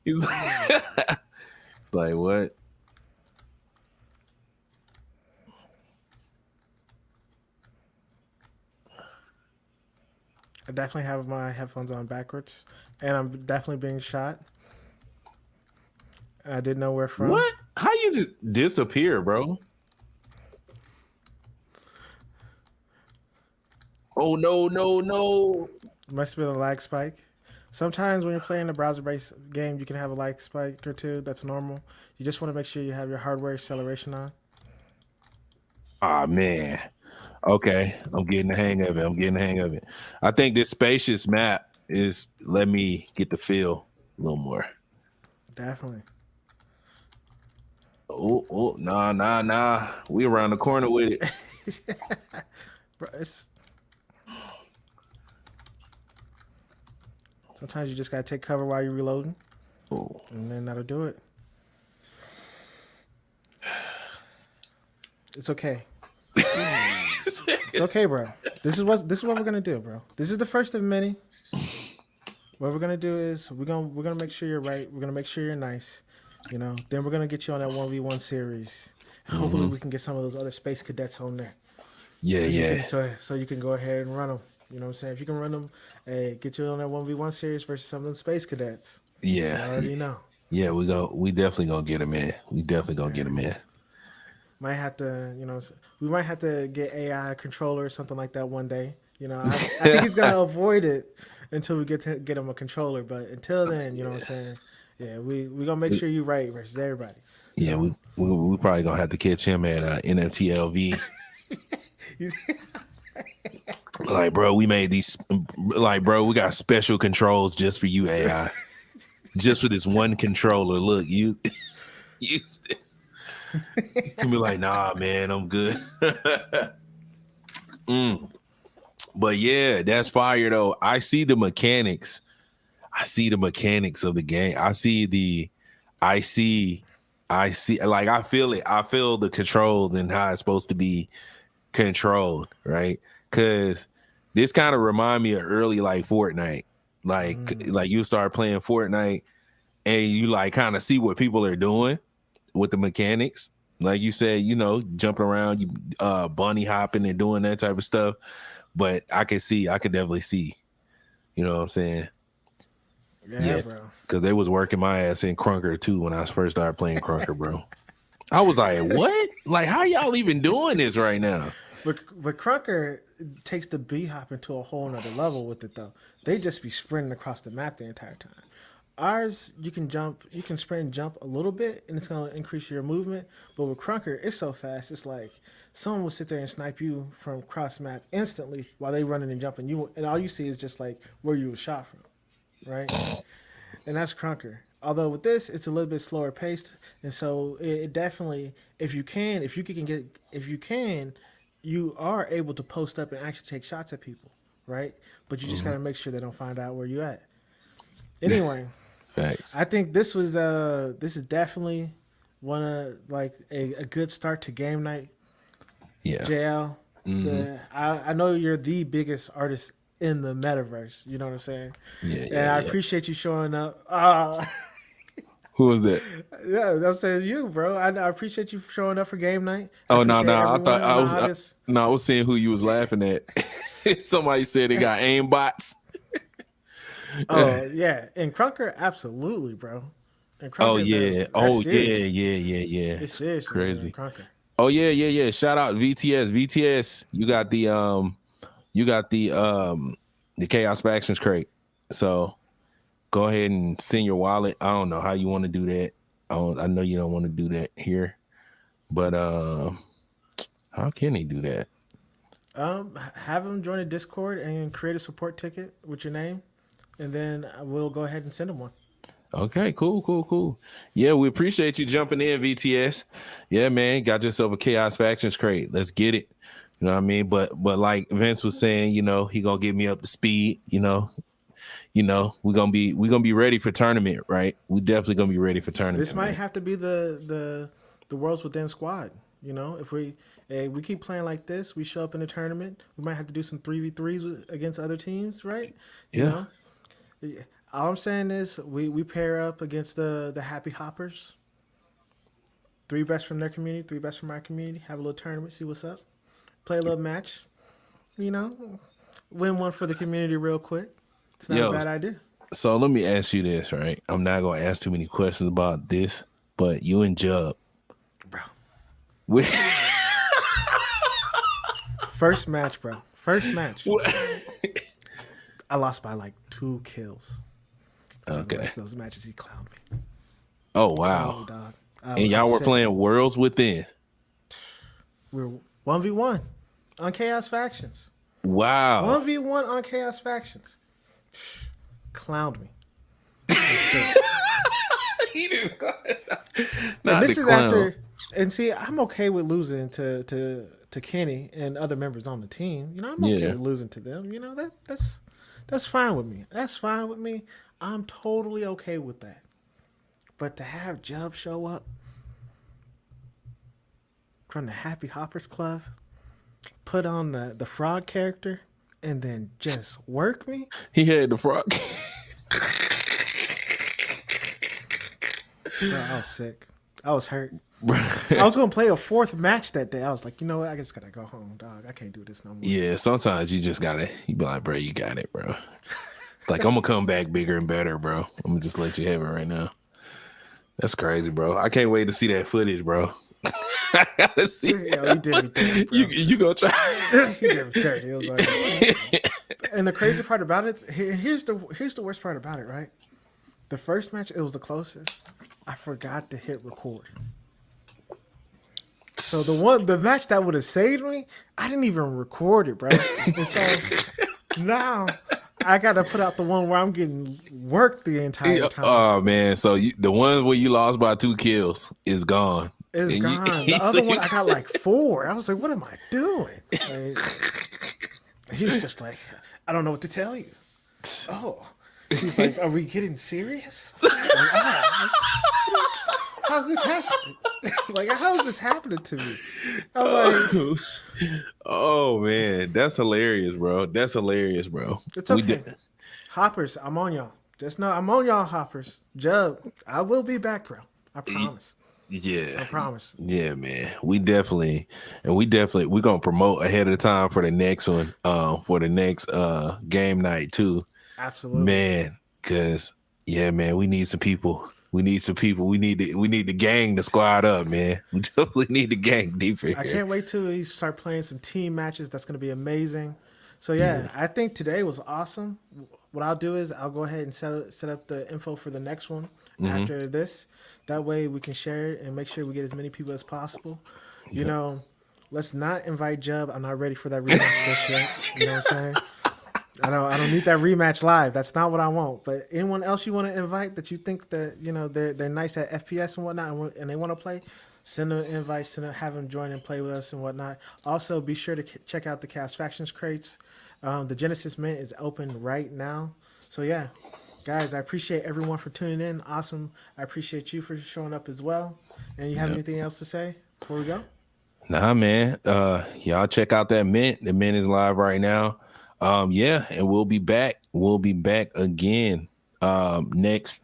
It's like what? I definitely have my headphones on backwards, and I'm definitely being shot. I didn't know where from. What? How you just disappear, bro? Oh no, no, no. Must have been a lag spike. Sometimes when you're playing a browser-based game, you can have a lag spike or two. That's normal. You just want to make sure you have your hardware acceleration on. Ah man. Okay, I'm getting the hang of it. I think this spacious map is let me get the feel a little more. Definitely. Oh, nah. We around the corner with it. Bro, sometimes you just gotta take cover while you're reloading, and then that'll do it. It's okay. It's okay, bro. This is what we're gonna do, bro. This is the first of many. What we're gonna do is we're gonna make sure you're right. We're gonna make sure you're nice. Then we're gonna get you on that 1v1 series. Hopefully, we can get some of those other space cadets on there. Yeah. So you can go ahead and run them. You know what I'm saying? If you can run them, hey, get you on that 1v1 series versus some of the space cadets. Yeah. You already know. Yeah, we definitely gonna get him in. Get him in. Might have to, we might have to get AI controller or something like that one day. I think he's gonna avoid it until we get him a controller. But until then, you know what I'm saying? Yeah, we gonna make sure you're right versus everybody. Yeah, we probably gonna have to catch him at NFTLV. Like, bro, we made these. Like, bro, we got special controls just for you, AI. Just for this one controller. Look, use this. You be like, nah, man, I'm good. But yeah, that's fire though. I see the mechanics. I see the mechanics of the game. I see. Like, I feel it. I feel the controls and how it's supposed to be controlled, right? Because this kind of remind me of early like Fortnite. Like you start playing Fortnite and you like kind of see what people are doing with the mechanics. Like you said, jumping around, you bunny hopping and doing that type of stuff. But I could definitely see. You know what I'm saying? Yeah, bro. Because they was working my ass in Crunker too when I first started playing Crunker, bro. I was like, what? Like, how y'all even doing this right now? But Crunker takes the bee hopping to a whole nother level with it though. They just be sprinting across the map the entire time. Ours, you can sprint and jump a little bit, and it's gonna increase your movement. But with Crunker, it's so fast. It's like someone will sit there and snipe you from cross map instantly while they running and jumping. And all you see is just like where you were shot from, right? And that's Crunker. Although with this, it's a little bit slower paced, and so it definitely, if you can, you are able to post up and actually take shots at people, right? But you just got to make sure they don't find out where you at. Anyway, Facts. I think this is definitely one of like a good start to game night. Yeah. JL, I know you're the biggest artist in the metaverse. You know what I'm saying? Yeah. And I appreciate you showing up. Who was that? Yeah, I'm saying you, bro. I appreciate you showing up for game night. Oh no. I Everyone thought in I was. August. No, I was saying who you was laughing at. Somebody said they got aim bots. Oh yeah, and Crunker, absolutely, bro. And Crunker, Oh yeah. that's Oh serious. yeah. It's serious, Crazy. man, Crunker. Oh yeah. Shout out VTS. VTS. You got the Chaos Factions crate. So go ahead and send your wallet. I don't know how you want to do that. I know you don't want to do that here, but how can he do that? Have them join a Discord and create a support ticket with your name, and then we'll go ahead and send them one. Okay, cool. Yeah, we appreciate you jumping in, VTS. Yeah, man, got yourself a Chaos Factions crate. Let's get it. You know what I mean? But like Vince was saying, he gonna get me up to speed. We're gonna be ready for tournament, right? We definitely gonna be ready for tournament. This might have to be the Worlds Within squad. If we keep playing like this, we show up in a tournament. We might have to do some 3v3s against other teams, right? You know? All I'm saying is we pair up against the Happy Hoppers. 3 best from their community, 3 best from our community. Have a little tournament, see what's up. Play a little match. Win one for the community real quick. It's not a bad idea. So let me ask you this, right? I'm not gonna ask too many questions about this, but you and Jub, bro. First match, bro. First match. I lost by like 2 kills. Okay. The rest of those matches, he clowned me. Oh wow! Me, dog. And y'all were playing Worlds Within. We're 1v1 on Chaos Factions. Wow. 1v1 on Chaos Factions. Clowned me. He didn't. And this is after. And see, I'm okay with losing to Kenny and other members on the team. I'm okay with losing to them. That's fine with me. That's fine with me. I'm totally okay with that. But to have Jub show up from the Happy Hoppers Club, put on the frog character, and then just work me. He had the frog. Bro, I was sick. I was hurt. I was gonna play a 4th match that day. I was like, you know what? I just gotta go home, dog. I can't do this no more. Yeah, sometimes you just gotta. You be like, bro, you got it, bro. Like, I'm gonna come back bigger and better, bro. I'm gonna just let you have it right now. That's crazy, bro. I can't wait to see that footage, bro. I gotta see. Yo, he did me dirty, bro. You gonna try? He did me dirty. It was like, and the crazy part about it, here's the worst part about it, right? The first match, it was the closest. I forgot to hit record. So the match that would have saved me, I didn't even record it, bro. And so now I got to put out the one where I'm getting worked the entire time. Oh man, so the one where you lost by 2 kills is gone. It's gone. The other one I got like 4. I was like, what am I doing? Like, he's just like, I don't know what to tell you. Oh, he's like, are we getting serious? Like, how's this happening? Like, how is this happening to me? I'm like, oh man, that's hilarious, bro. That's hilarious, bro. It's okay. Hoppers, I'm on y'all. Just know I'm on y'all, Hoppers. Jub, I will be back, bro. I promise. Yeah, I promise. Yeah, man. We're gonna promote ahead of time for the next one. For the next game night too. Absolutely, man. Cause man, we need some people. We need the gang to squad up, man. We definitely need the gang deeper here. I can't wait till we start playing some team matches. That's gonna be amazing. So yeah, I think today was awesome. What I'll do is I'll go ahead and set up the info for the next one after this. That way we can share it and make sure we get as many people as possible. You know, Let's not invite Jub. I'm not ready for that rematch just yet. You know what I'm saying? I don't need that rematch live. That's not what I want. But anyone else you want to invite that you think that they're nice at FPS and whatnot, and they want to play, send them invites, have them join and play with us and whatnot. Also, be sure to check out the Khaos Factions crates. The Genesis Mint is open right now. So yeah, guys, I appreciate everyone for tuning in. Awesome. I appreciate you for showing up as well. And you have anything else to say before we go? Nah, man. Y'all check out that Mint. The Mint is live right now. Yeah, and we'll be back. We'll be back again next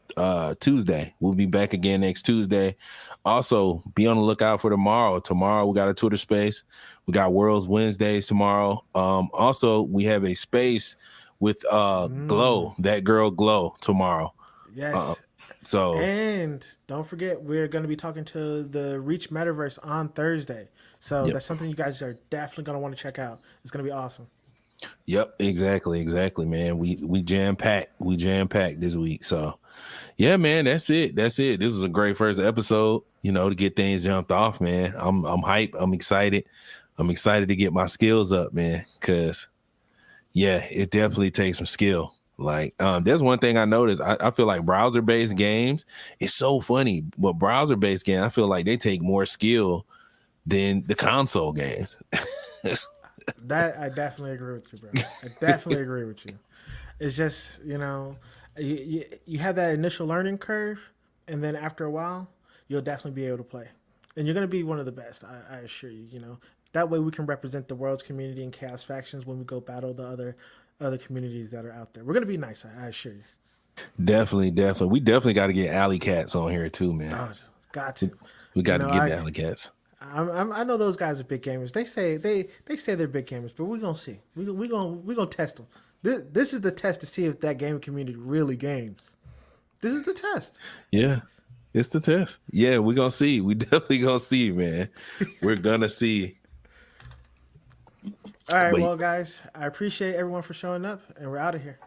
Tuesday. We'll be back again next Tuesday. Also, be on the lookout for tomorrow. Tomorrow we got a Twitter space. We got World's Wednesdays tomorrow. Also, we have a space with Glow, that girl Glow tomorrow. Yes. So And don't forget, we're going to be talking to the Reach Metaverse on Thursday. So that's something you guys are definitely going to want to check out. It's going to be awesome. Yep, exactly, man. We jam packed. We jam packed this week. So yeah, man, that's it. This was a great first episode, to get things jumped off, man. I'm hyped. I'm excited. I'm excited to get my skills up, man, because yeah, it definitely takes some skill. Like, there's one thing I noticed. I feel like browser-based games, it's so funny, but browser-based games, I feel like they take more skill than the console games. That I definitely agree with you, bro. I definitely agree with you. It's just, you have that initial learning curve, and then after a while, you'll definitely be able to play. And you're going to be one of the best, I assure you, That way we can represent the world's community and Khaos Factions when we go battle the other communities that are out there. We're going to be nice, I assure you. Definitely. We definitely got to get Alley Cats on here too, man. Oh, got to. We got to get the Alley Cats. I know those guys are big gamers. They say they're big gamers, but we're gonna see. We gonna test them. This is the test to see if that gaming community really games. This is the test. Yeah, it's the test. Yeah, we're gonna see. We definitely gonna see, man. We're gonna see. All right, well, guys, I appreciate everyone for showing up, and we're out of here.